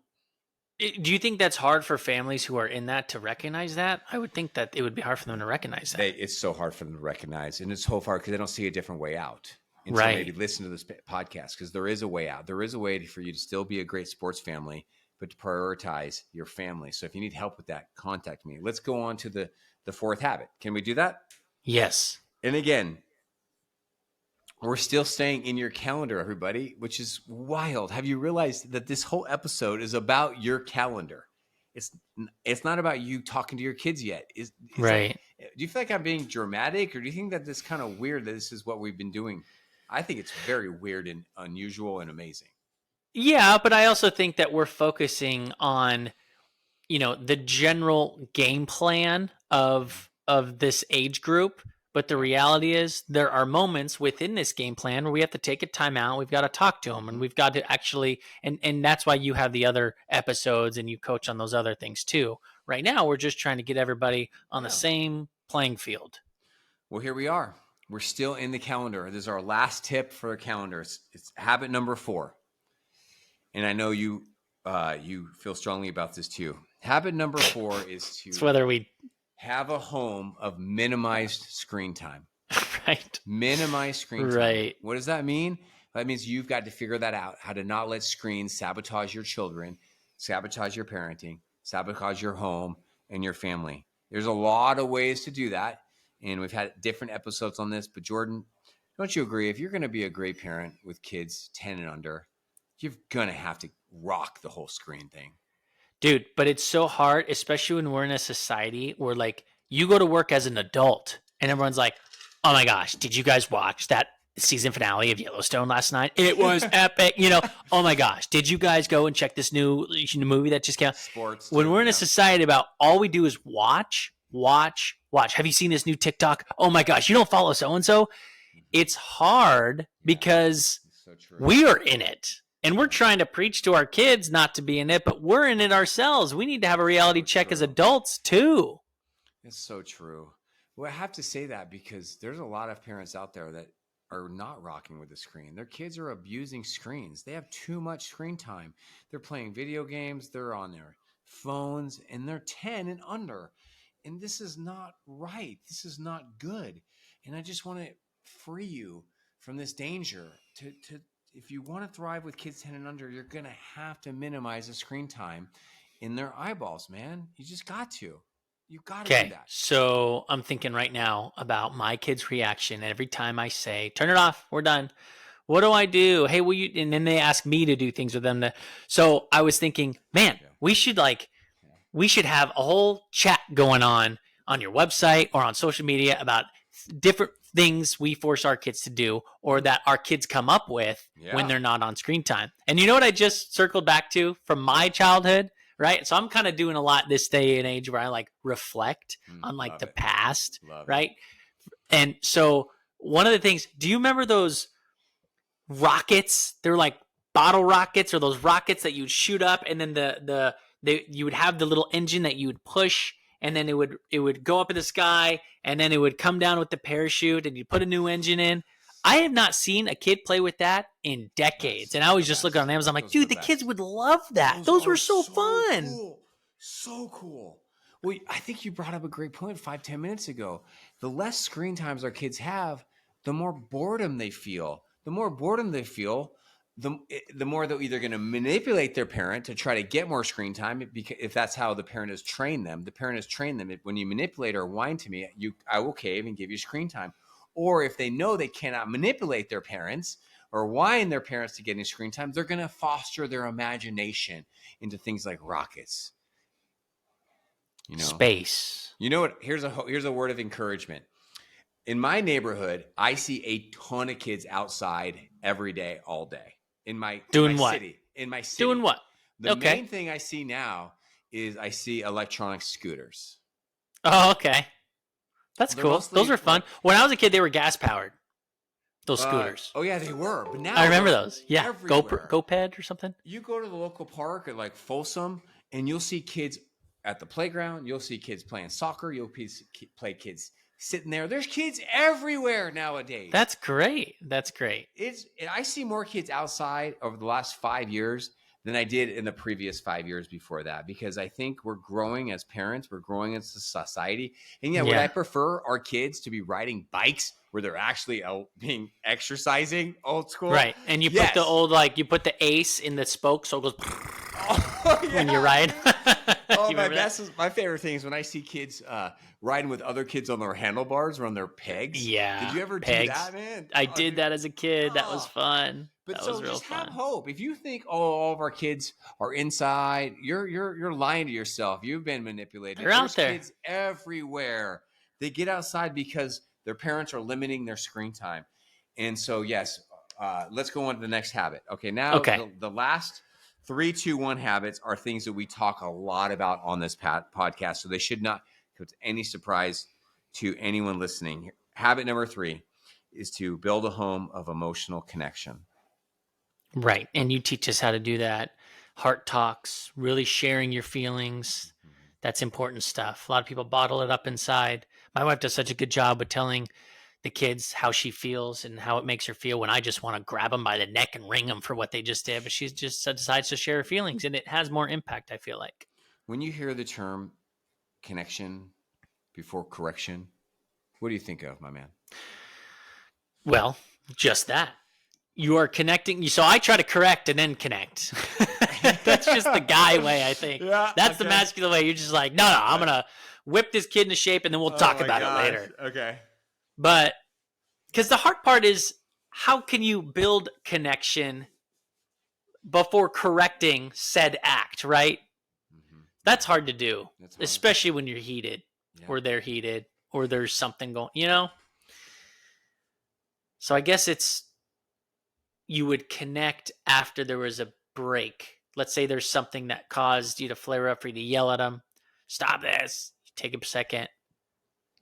do you think that's hard for families who are in that to recognize that? I would think that it would be hard for them to recognize that. It's so hard for them to recognize. And it's so hard because they don't see a different way out. And so maybe listen to this podcast because there is a way out. There is a way for you to still be a great sports family, but to prioritize your family. So if you need help with that, contact me. Let's go on to the fourth habit. Can we do that? Yes. And again, we're still staying in your calendar, everybody, which is wild. Have you realized that this whole episode is about your calendar? It's not about you talking to your kids yet. Right. Do you feel like I'm being dramatic, or do you think that this kind of weird that this is what we've been doing? I think it's very weird and unusual and amazing. Yeah, but I also think that we're focusing on, the general game plan of this age group. But the reality is there are moments within this game plan where we have to take a time out. We've got to talk to them and we've got to actually, and that's why you have the other episodes and you coach on those other things too. Right now, we're just trying to get everybody on the same playing field. Well, here we are. We're still in the calendar. This is our last tip for the calendar. It's habit number 4. And I know you feel strongly about this too. Habit number 4 is to... It's whether we... have a home of minimized screen time. Right. Minimize screen time. Right. What does that mean? That means you've got to figure that out, how to not let screens sabotage your children, sabotage your parenting, sabotage your home and your family. There's a lot of ways to do that. And we've had different episodes on this. But Jordan, don't you agree? If you're going to be a great parent with kids 10 and under, you're going to have to rock the whole screen thing. Dude, but it's so hard, especially when we're in a society where, like, you go to work as an adult and everyone's like, oh my gosh, did you guys watch that season finale of Yellowstone last night? It was epic. Oh my gosh, did you guys go and check this new movie that just came out? Sports. When we're in a society about all we do is watch. Have you seen this new TikTok? Oh my gosh, you don't follow so-and-so? It's hard because we are in it. And we're trying to preach to our kids not to be in it, but we're in it ourselves. We need to have a reality check as adults too. It's so true. Well, I have to say that because there's a lot of parents out there that are not rocking with the screen. Their kids are abusing screens. They have too much screen time. They're playing video games. They're on their phones and they're 10 and under. And this is not right. This is not good. And I just want to free you from this danger to if you want to thrive with kids 10 and under, you're going to have to minimize the screen time in their eyeballs, man. You just got to. You got to do that. So I'm thinking right now about my kid's reaction every time I say, turn it off, we're done. What do I do? Hey, will you? And then they ask me to do things with them. So I was thinking, man, we should have a whole chat going on your website or on social media about different things we force our kids to do or that our kids come up with when they're not on screen time. And you know what I just circled back to from my childhood, right? So I'm kind of doing a lot this day and age where I like reflect on like the past, right? And so one of the things, do you remember those rockets? They're like bottle rockets or those rockets that you'd shoot up and then you would have the little engine that you would push and then it would go up in the sky and then it would come down with the parachute and you put a new engine in. I have not seen a kid play with that in decades. And I was just looking on Amazon. I'm like, dude, the kids would love that. Those were so fun. Cool. So cool. Well, I think you brought up a great point 5-10 minutes ago. The less screen times our kids have, the more boredom they feel. The more boredom they feel, the more they're either going to manipulate their parent to try to get more screen time, because if that's how the parent has trained them. The parent has trained them. When you manipulate or whine to me, I will cave and give you screen time. Or if they know they cannot manipulate their parents or whine their parents to getting screen time, they're going to foster their imagination into things like rockets. Space. You know what? Here's a word of encouragement. In my neighborhood, I see a ton of kids outside every day, all day. In my city. Doing what? The main thing I see now is I see electronic scooters. Oh, okay. That's They're cool. mostly Those were fun. like, When I was a kid, they were gas powered. Those scooters. oh yeah, they were, but I now remember they're those. Yeah, everywhere. GoPed or something. You go to the local park at like Folsom, and you'll see kids at the playground. You'll see kids playing soccer. You'll play kids sitting there. There's kids everywhere nowadays. That's great. That's great. I see more kids outside over the last 5 years than I did in the previous 5 years before that, because I think we're growing as parents, we're growing as a society. And yeah, would I prefer our kids to be riding bikes where they're actually being exercising old school? Right. And you put the old, like, you put the ace in the spoke so it goes when you ride. Oh, You my favorite thing is when I see kids riding with other kids on their handlebars or on their pegs. Yeah. Did you ever pegs. do that, man? I did that as a kid. That was fun. But that so was real just have fun. hope. If you think all of our kids are inside, you're lying to yourself. You've been manipulated. They're out There's there. kids everywhere. They get outside because their parents are limiting their screen time. And so yes, let's go on to the next habit. Okay, now the last 3, 2, 1 habits are things that we talk a lot about on this podcast. So they should not come to any surprise to anyone listening. Habit number 3 is to build a home of emotional connection. Right. And you teach us how to do that. Heart talks, really sharing your feelings. That's important stuff. A lot of people bottle it up inside. My wife does such a good job with telling the kids how she feels and how it makes her feel when I just want to grab them by the neck and wring them for what they just did. But she just decides to share her feelings, and it has more impact, I feel like. When you hear the term connection before correction, what do you think of, my man? Well, just that. You are connecting. So I try to correct and then connect. That's just the guy way, I think. Yeah, that's the masculine way. You're just like, no, I'm going to whip this kid into shape and then we'll talk about it later. Okay. But because the hard part is, how can you build connection before correcting said act, right? Mm-hmm. That's hard to do, especially when you're heated or they're heated or there's something going, So I guess you would connect after there was a break. Let's say there's something that caused you to flare up, for you to yell at them. Stop this. Take a second,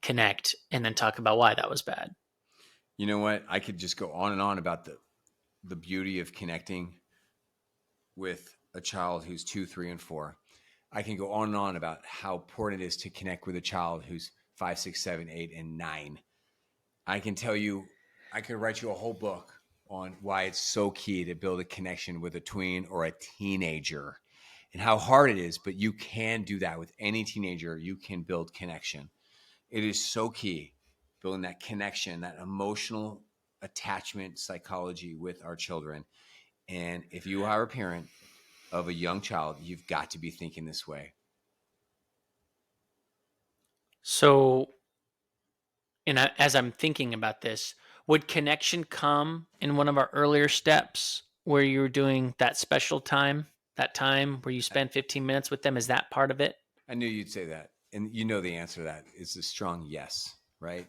connect, and then talk about why that was bad. You know what? I could just go on and on about the beauty of connecting with a child who's 2, 3, and 4. I can go on and on about how important it is to connect with a child who's 5, 6, 7, 8, and 9. I can tell you, I could write you a whole book on why it's so key to build a connection with a tween or a teenager and how hard it is, but you can do that with any teenager. You can build connection. It is so key, building that connection, that emotional attachment psychology with our children. And if you are a parent of a young child, you've got to be thinking this way. So, as I'm thinking about this, would connection come in one of our earlier steps where you were doing that special time, that time where you spend 15 minutes with them? Is that part of it? I knew you'd say that. And you know the answer to that is a strong yes, right?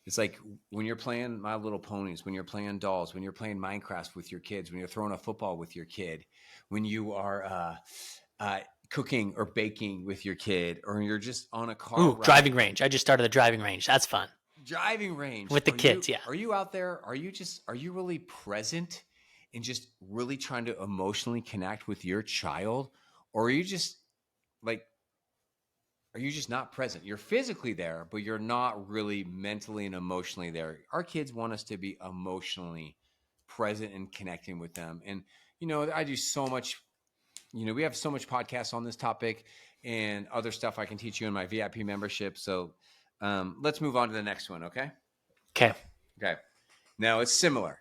It's like when you're playing My Little Ponies, when you're playing dolls, when you're playing Minecraft with your kids, when you're throwing a football with your kid, when you are cooking or baking with your kid, or you're just on a car ride. Driving range. I just started the driving range. That's fun. Driving range. With the kids, yeah. Are you out there? Are you really present and just really trying to emotionally connect with your child? Or are you just not present? You're physically there, but you're not really mentally and emotionally there. Our kids want us to be emotionally present and connecting with them. And, I do so much, we have so much podcasts on this topic and other stuff I can teach you in my VIP membership. So let's move on to the next one. Okay. Okay. Now it's similar.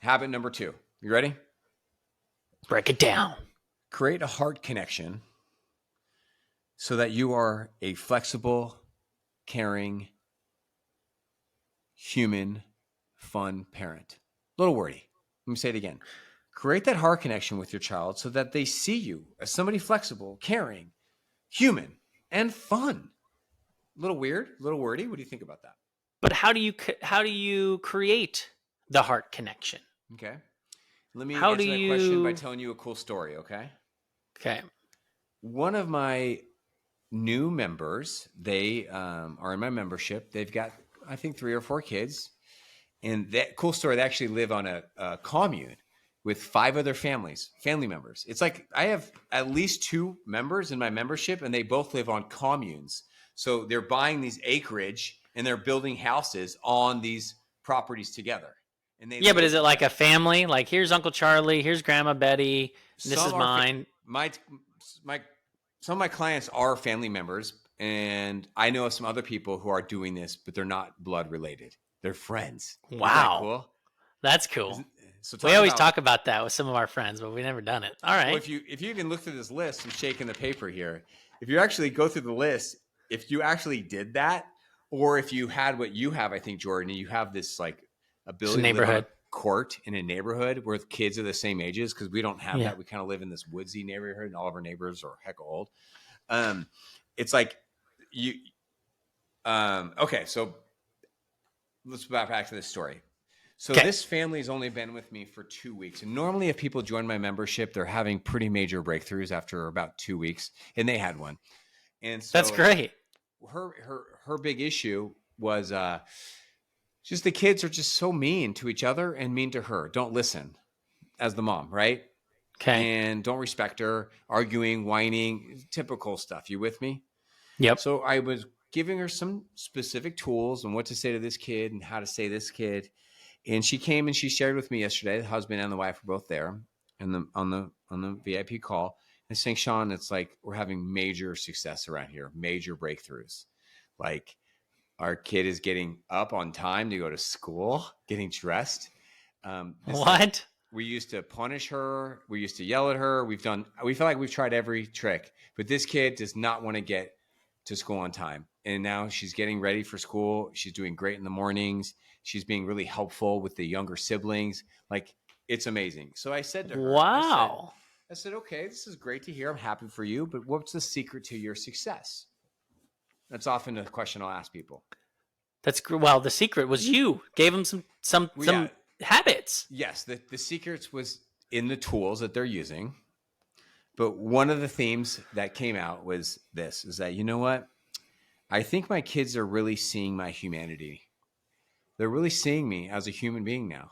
Habit number 2. You ready? Break it down. Create a heart connection so that you are a flexible, caring, human, fun parent. A little wordy. Let me say it again. Create that heart connection with your child so that they see you as somebody flexible, caring, human, and fun. A little weird, a little wordy. What do you think about that? But how do you create the heart connection? Okay. Let me answer that question by telling you a cool story, okay? Okay. One of my new members. They are in my membership. They've got, I think, 3 or 4 kids. And that cool story, they actually live on a commune with 5 other family members. It's like I have at least 2 members in my membership, and they both live on communes. So they're buying these acreage and they're building houses on these properties together. And they Yeah, but live is it like together. a family? Like here's Uncle Charlie, here's Grandma Betty, this Some is are mine. my my some of my clients are family members, and I know of some other people who are doing this, but they're not blood related. They're friends. Isn't that Wow, cool? that's cool. Isn't, so We talk always about talk about that with some of our friends, but we've never done it. All well, right. if you even look through this list, I'm shaking the paper here. If you actually go through the list, if you actually did that, or if you had what you have, I think, Jordan, you have this like Just a ability to live on a neighborhood. court in a neighborhood where kids are the same ages, because we don't have Yeah. that. We kind of live in this woodsy neighborhood, and all of our neighbors are heck old. Um, it's like you. Okay, so let's go back to this story. So Okay. this family's only been with me for 2 weeks. And normally if people join my membership, they're having pretty major breakthroughs after about 2 weeks. And they had one. And That's so great. her big issue was just the kids are just so mean to each other and mean to her. Don't listen as the mom, right? Okay. And don't respect her, arguing, whining, typical stuff. You with me? Yep. So I was giving her some specific tools on what to say to this kid and how to say this kid. And she came and she shared with me yesterday. The husband and the wife were both there, and on the VIP call, and saying, Sean, it's like we're having major success around here, major breakthroughs. Like our kid is getting up on time to go to school, getting dressed. It's like What? we used to punish her, we used to yell at her. We feel like we've tried every trick, but this kid does not want to get to school on time. And now she's getting ready for school. She's doing great in the mornings. She's being really helpful with the younger siblings. Like it's amazing. So I said to her, Wow. I said, okay, this is great to hear. I'm happy for you, but what's the secret to your success? That's often a question I'll ask people. Well, the secret was you gave them some Well, yeah, habits. yes, the secrets was in the tools that they're using. But one of the themes that came out was this, is that, you know what? I think my kids are really seeing my humanity. They're really seeing me as a human being now.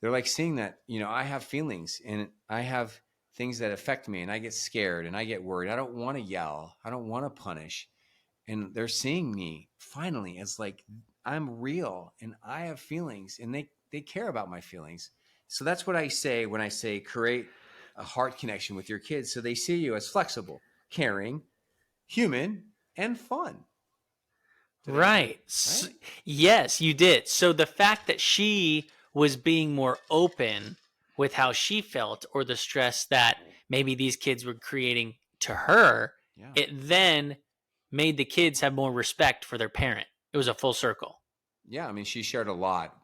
They're like seeing that, I have feelings and I have things that affect me, and I get scared and I get worried. I don't want to yell. I don't want to punish. And they're seeing me finally as like I'm real and I have feelings, and they care about my feelings. So that's what I say when I say create a heart connection with your kids, so they see you as flexible, caring, human, and fun. Did I? Right. Right? Yes, you did. So the fact that she was being more open with how she felt or the stress that maybe these kids were creating to her, Yeah. it then made the kids have more respect for their parent. It was a full circle. Yeah. I mean, she shared a lot.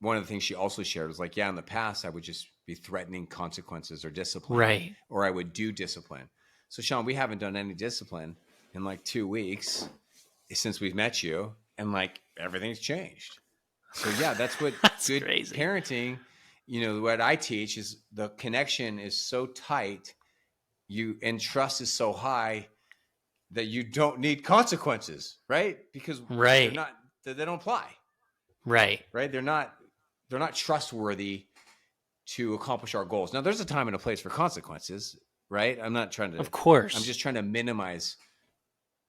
One of the things she also shared was like, yeah, in the past, I would just be threatening consequences or discipline, Right. or I would do discipline. So, Sean, we haven't done any discipline in like 2 weeks since we've met you, and like everything's changed. So, yeah, that's what That's good crazy. parenting, what I teach is the connection is so tight, and trust is so high that you don't need consequences, right? Because Right. they don't apply, Right. right? They're not trustworthy to accomplish our goals. Now, there's a time and a place for consequences, right? Of course. I'm just trying to minimize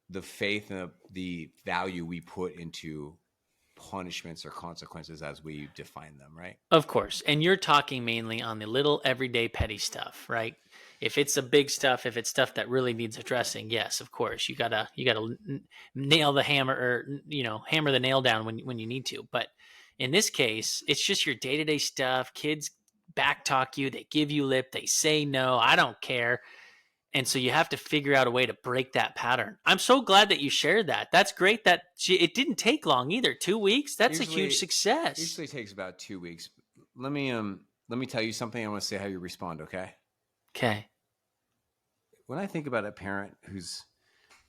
the faith and the value we put into punishments or consequences as we define them, right? Of course. And you're talking mainly on the little everyday petty stuff, right? If it's a big stuff, if it's stuff that really needs addressing, yes, of course. You gotta nail the hammer, or hammer the nail down when you need to. But in this case, it's just your day-to-day stuff. Kids backtalk you, they give you lip, they say no, I don't care. And so you have to figure out a way to break that pattern. I'm so glad that you shared that. That's great that it didn't take long either. 2 weeks, that's a huge success. Usually takes about 2 weeks. Let me tell you something. I want to see how you respond, okay? Okay. When I think about a parent who's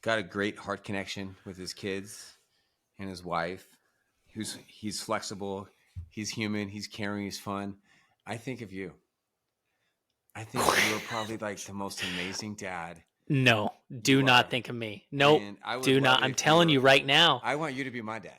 got a great heart connection with his kids and his wife, he's flexible, he's human, he's caring, he's fun, I think of you. I think you are probably like the most amazing dad. No, do You not are. think of me. Nope, And I would do love not. it I'm if you telling were. you right now. I want you to be my dad.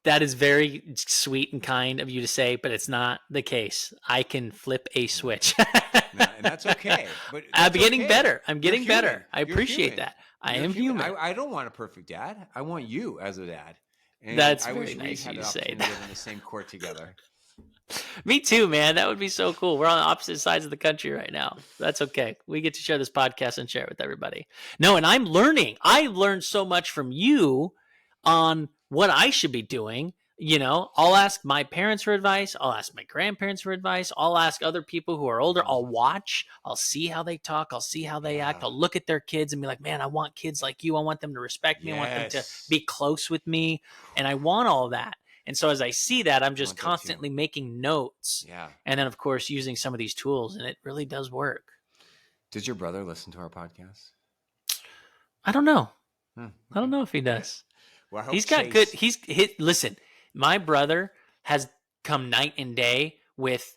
That is very sweet and kind of you to say, but it's not the case. I can flip a switch. No, and that's okay. But I'm that's getting okay. better. I'm You're getting human. better. I You're appreciate human. that. I You're am human. human. I don't want a perfect dad. I want you as a dad. And That's I very wish we nice of had you the to say opportunity to live in the same court together. Me too, man. That would be so cool. We're on opposite sides of the country right now. That's okay. We get to share this podcast and share it with everybody. No, and I'm learning. I learned so much from you on what I should be doing. You know, I'll ask my parents for advice. I'll ask my grandparents for advice. I'll ask other people who are older. I'll watch. I'll see how they talk. I'll see how they act. Yeah. I'll look at their kids and be like, man, I want kids like you. I want them to respect me. I want them to Yes. be close with me. And I want all that. And so as I see that, I'm I just want that too. constantly making notes. Yeah. And then, of course, using some of these tools. And it really does work. Does your brother listen to our podcast? I don't know. Hmm. I don't know if he does. Well, I hope He's got Chase- good. He's hit. Listen, my brother has come night and day with,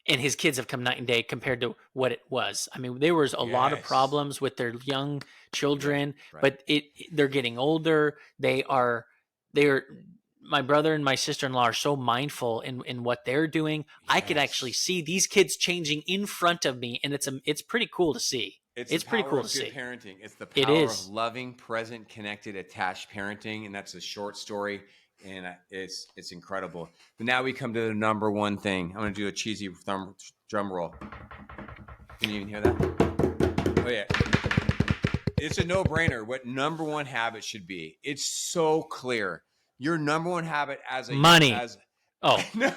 and his kids have come night and day compared to what it was. I mean, there was a lot of Yes. problems with their young children, Right. but they're getting older. They're my brother and my sister-in-law are so mindful in what they're doing. I could actually Yes. see these kids changing in front of me, and it's pretty cool to see. It's the pretty power cool of to good see. parenting. It's the It power is. of loving, present, connected, attached parenting, and that's a short story, and it's incredible. But now we come to the number one thing. I'm going to do a cheesy drum roll. Can you even hear that? Oh yeah, it's a no-brainer. What number one habit should be? It's so clear. Your number one habit as a Money. Oh No.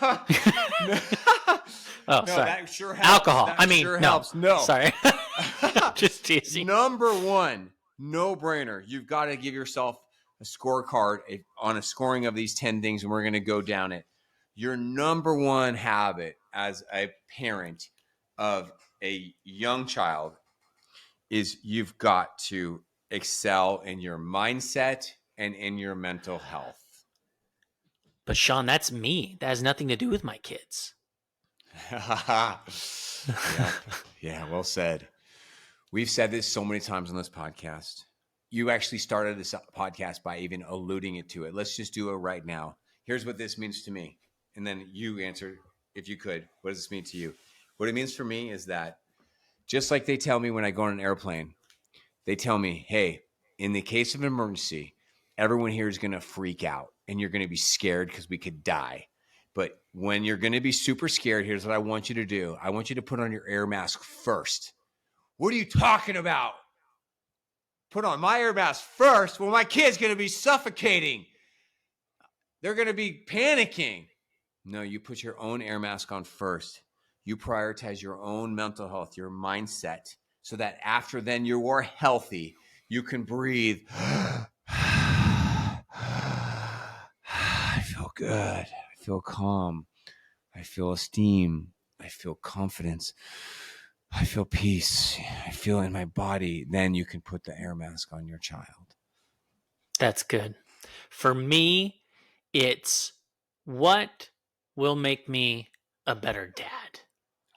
Oh, no, sorry. that sure helps. Alcohol. That sure helps. No, Sorry. Just teasing. Number one, no brainer. You've got to give yourself a scorecard on a scoring of these 10 things, and we're going to go down it. Your number one habit as a parent of a young child is you've got to excel in your mindset and in your mental health. But Sean, that's me. That has nothing to do with my kids. Yeah, well said. We've said this so many times on this podcast. You actually started this podcast by even alluding it to it. Let's just do it right now. Here's what this means to me. And then you answer, if you could, what does this mean to you? What it means for me is that just like they tell me when I go on an airplane, they tell me, hey, in the case of an emergency, everyone here is going to freak out and you're going to be scared because we could die. But when you're going to be super scared, here's what I want you to do. I want you to put on your air mask first. What are you talking about? Put on my air mask first? Well, my kid's going to be suffocating. They're going to be panicking. No, you put your own air mask on first. You prioritize your own mental health, your mindset, so that after then you are healthy. You can breathe. I feel good. I feel calm. I feel esteem. I feel confidence. I feel peace. I feel in my body. Then you can put the air mask on your child. That's good. For me, it's what will make me a better dad,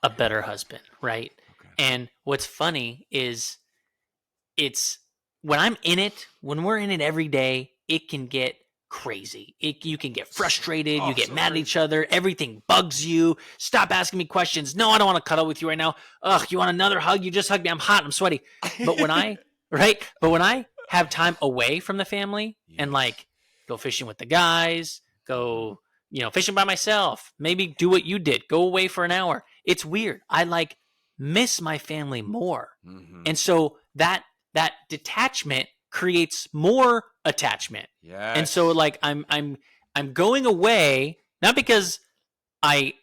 a better husband, right? Okay. And what's funny is it's when I'm in it, when we're in it every day, it can get crazy. You can get frustrated. You get mad at each other. Everything bugs you. Stop asking me questions. No, I don't want to cuddle with you right now. Ugh, you want another hug? You just hugged me. I'm hot. I'm sweaty. But when I have time away from the family and like go fishing with the guys, go, fishing by myself, maybe do what you did, go away for an hour. It's weird. I like miss my family more. Mm-hmm. And so that detachment creates more attachment. Yes. And so like I'm going away not because I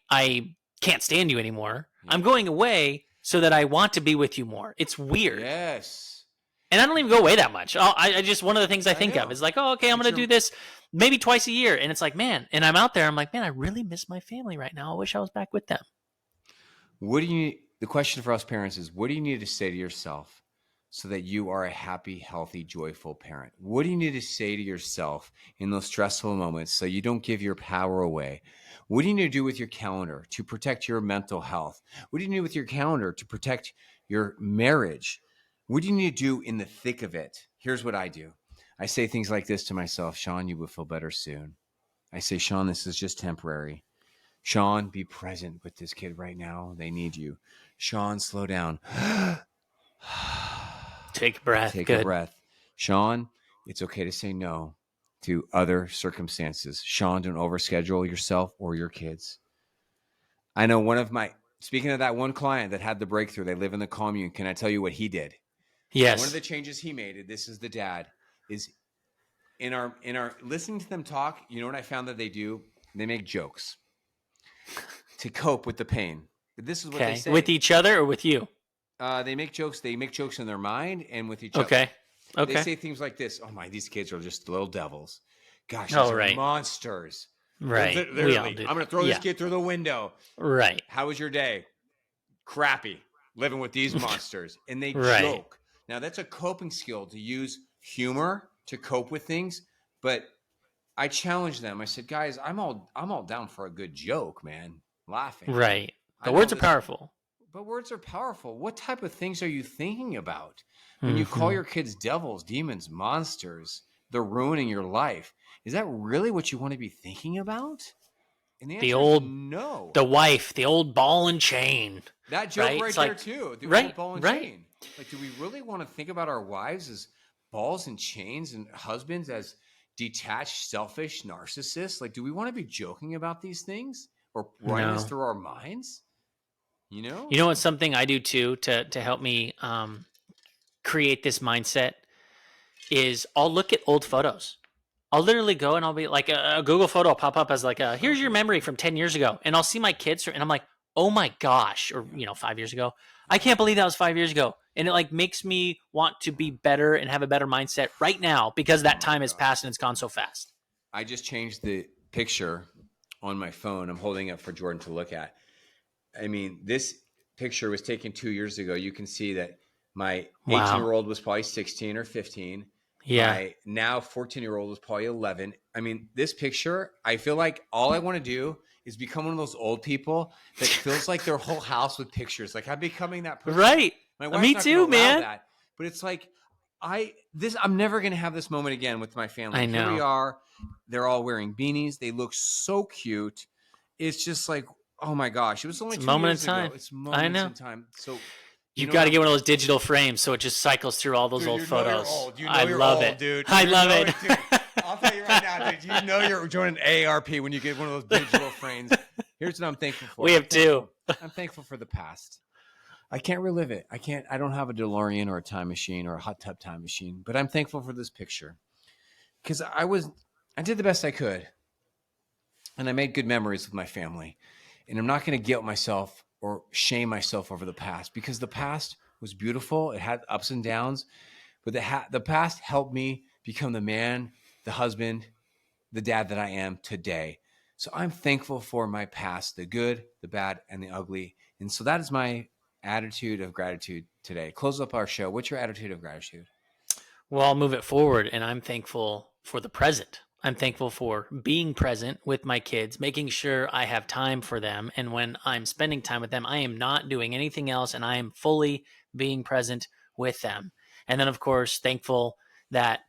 can't stand you anymore. Yeah. I'm going away so that I want to be with you more. It's weird. Yes. And I don't even go away that much. I just one of the things I think of is like, oh, okay, I'm going to do this maybe twice a year. And it's like, man, and I'm out there. I'm like, man, I really miss my family right now. I wish I was back with them. The question for us parents is, what do you need to say to yourself so that you are a happy, healthy, joyful parent? What do you need to say to yourself in those stressful moments so you don't give your power away? What do you need to do with your calendar to protect your mental health? What do you need with your calendar to protect your marriage? What do you need to do in the thick of it? Here's what I do. I say things like this to myself: Sean, you will feel better soon. I say, Sean, this is just temporary. Sean, be present with this kid right now. They need you. Sean, slow down. Take a breath. Take a Good. breath. Sean, it's okay to say no to other circumstances. Sean, don't overschedule yourself or your kids. I know speaking of that one client that had the breakthrough, they live in the commune. Can I tell you what he did? Yes. One of the changes he made, this is the dad, is in our listening to them talk, you know what I found that they do? They make jokes to cope with the pain. This is what they say. With each other or with you? They make jokes. They make jokes in their mind and with each Okay. other. Okay. They say things like this: "Oh my, these kids are just little devils. Gosh, these Oh, are right. monsters. Right. Literally, We all do I'm going to that. throw this Yeah. kid through the window. Right. How was your day? Crappy. Living with these monsters." And they Right. joke. Now that's a coping skill, to use humor to cope with things. But I challenged them. I said, guys, I'm all down for a good joke, man. Laughing. Right. I The know words are this, powerful. but words are powerful. What type of things are you thinking about when you call Mhm. your kids devils, demons, monsters? They're ruining your life. Is that really what you want to be thinking about? And the The answer is old, no. the wife, the old ball and chain. That joke Right? right It's there like, too. The right, old ball and right. chain. Like, do we really want to think about our wives as balls and chains and husbands as detached, selfish narcissists? Like, do we want to be joking about these things or running this No. through our minds? You know? You know what's something I do too to help me create this mindset is I'll look at old photos. I'll literally go and I'll be like a Google photo will pop up as like So here's your good. memory from 10 years ago. And I'll see my kids and I'm like, oh my gosh, or 5 years ago. I can't believe that was 5 years ago. And it like makes me want to be better and have a better mindset right now because that time has passed and it's gone so fast. I just changed the picture on my phone. I'm holding up for Jordan to look at. I mean, this picture was taken 2 years ago. You can see that my Wow. 18-year-old was probably 16 or 15. Yeah. My now 14-year-old was probably 11. I mean, this picture, I feel like all I want to do is become one of those old people that feels like their whole house with pictures. Like, I'm becoming that person. Right. My wife's Me not too, going to allow man. that. But it's like, I'm never going to have this moment again with my family. I Here we know. are. They're all wearing beanies. They look so cute. It's just like, oh my gosh, it was only It's a 2 moment in years ago. time. It's I moments know. in time. So You've got to get one of those digital frames so it just cycles through all those dude, old you know you're photos. old. You know I you're love old, it. dude. I You love know it. Dude. I'll tell you right now, dude. You know you're joining AARP when you get one of those digital frames. Here's what I'm thankful for. We have two. I'm thankful for the past. I can't relive it. I don't have a DeLorean or a time machine or a hot tub time machine, but I'm thankful for this picture because I did the best I could, and I made good memories with my family. And I'm not going to guilt myself or shame myself over the past because the past was beautiful. It had ups and downs, but the past helped me become the man, the husband, the dad that I am today. So I'm thankful for my past, the good, the bad, and the ugly. And so that is my attitude of gratitude today. Close up our show. What's your attitude of gratitude? Well, I'll move it forward, and I'm thankful for the present. I'm thankful for being present with my kids, making sure I have time for them. And when I'm spending time with them, I am not doing anything else, and I am fully being present with them. And then, of course, thankful that,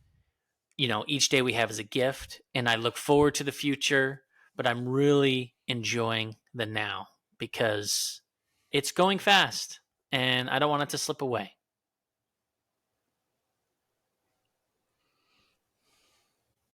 each day we have is a gift, and I look forward to the future, but I'm really enjoying the now because it's going fast, and I don't want it to slip away.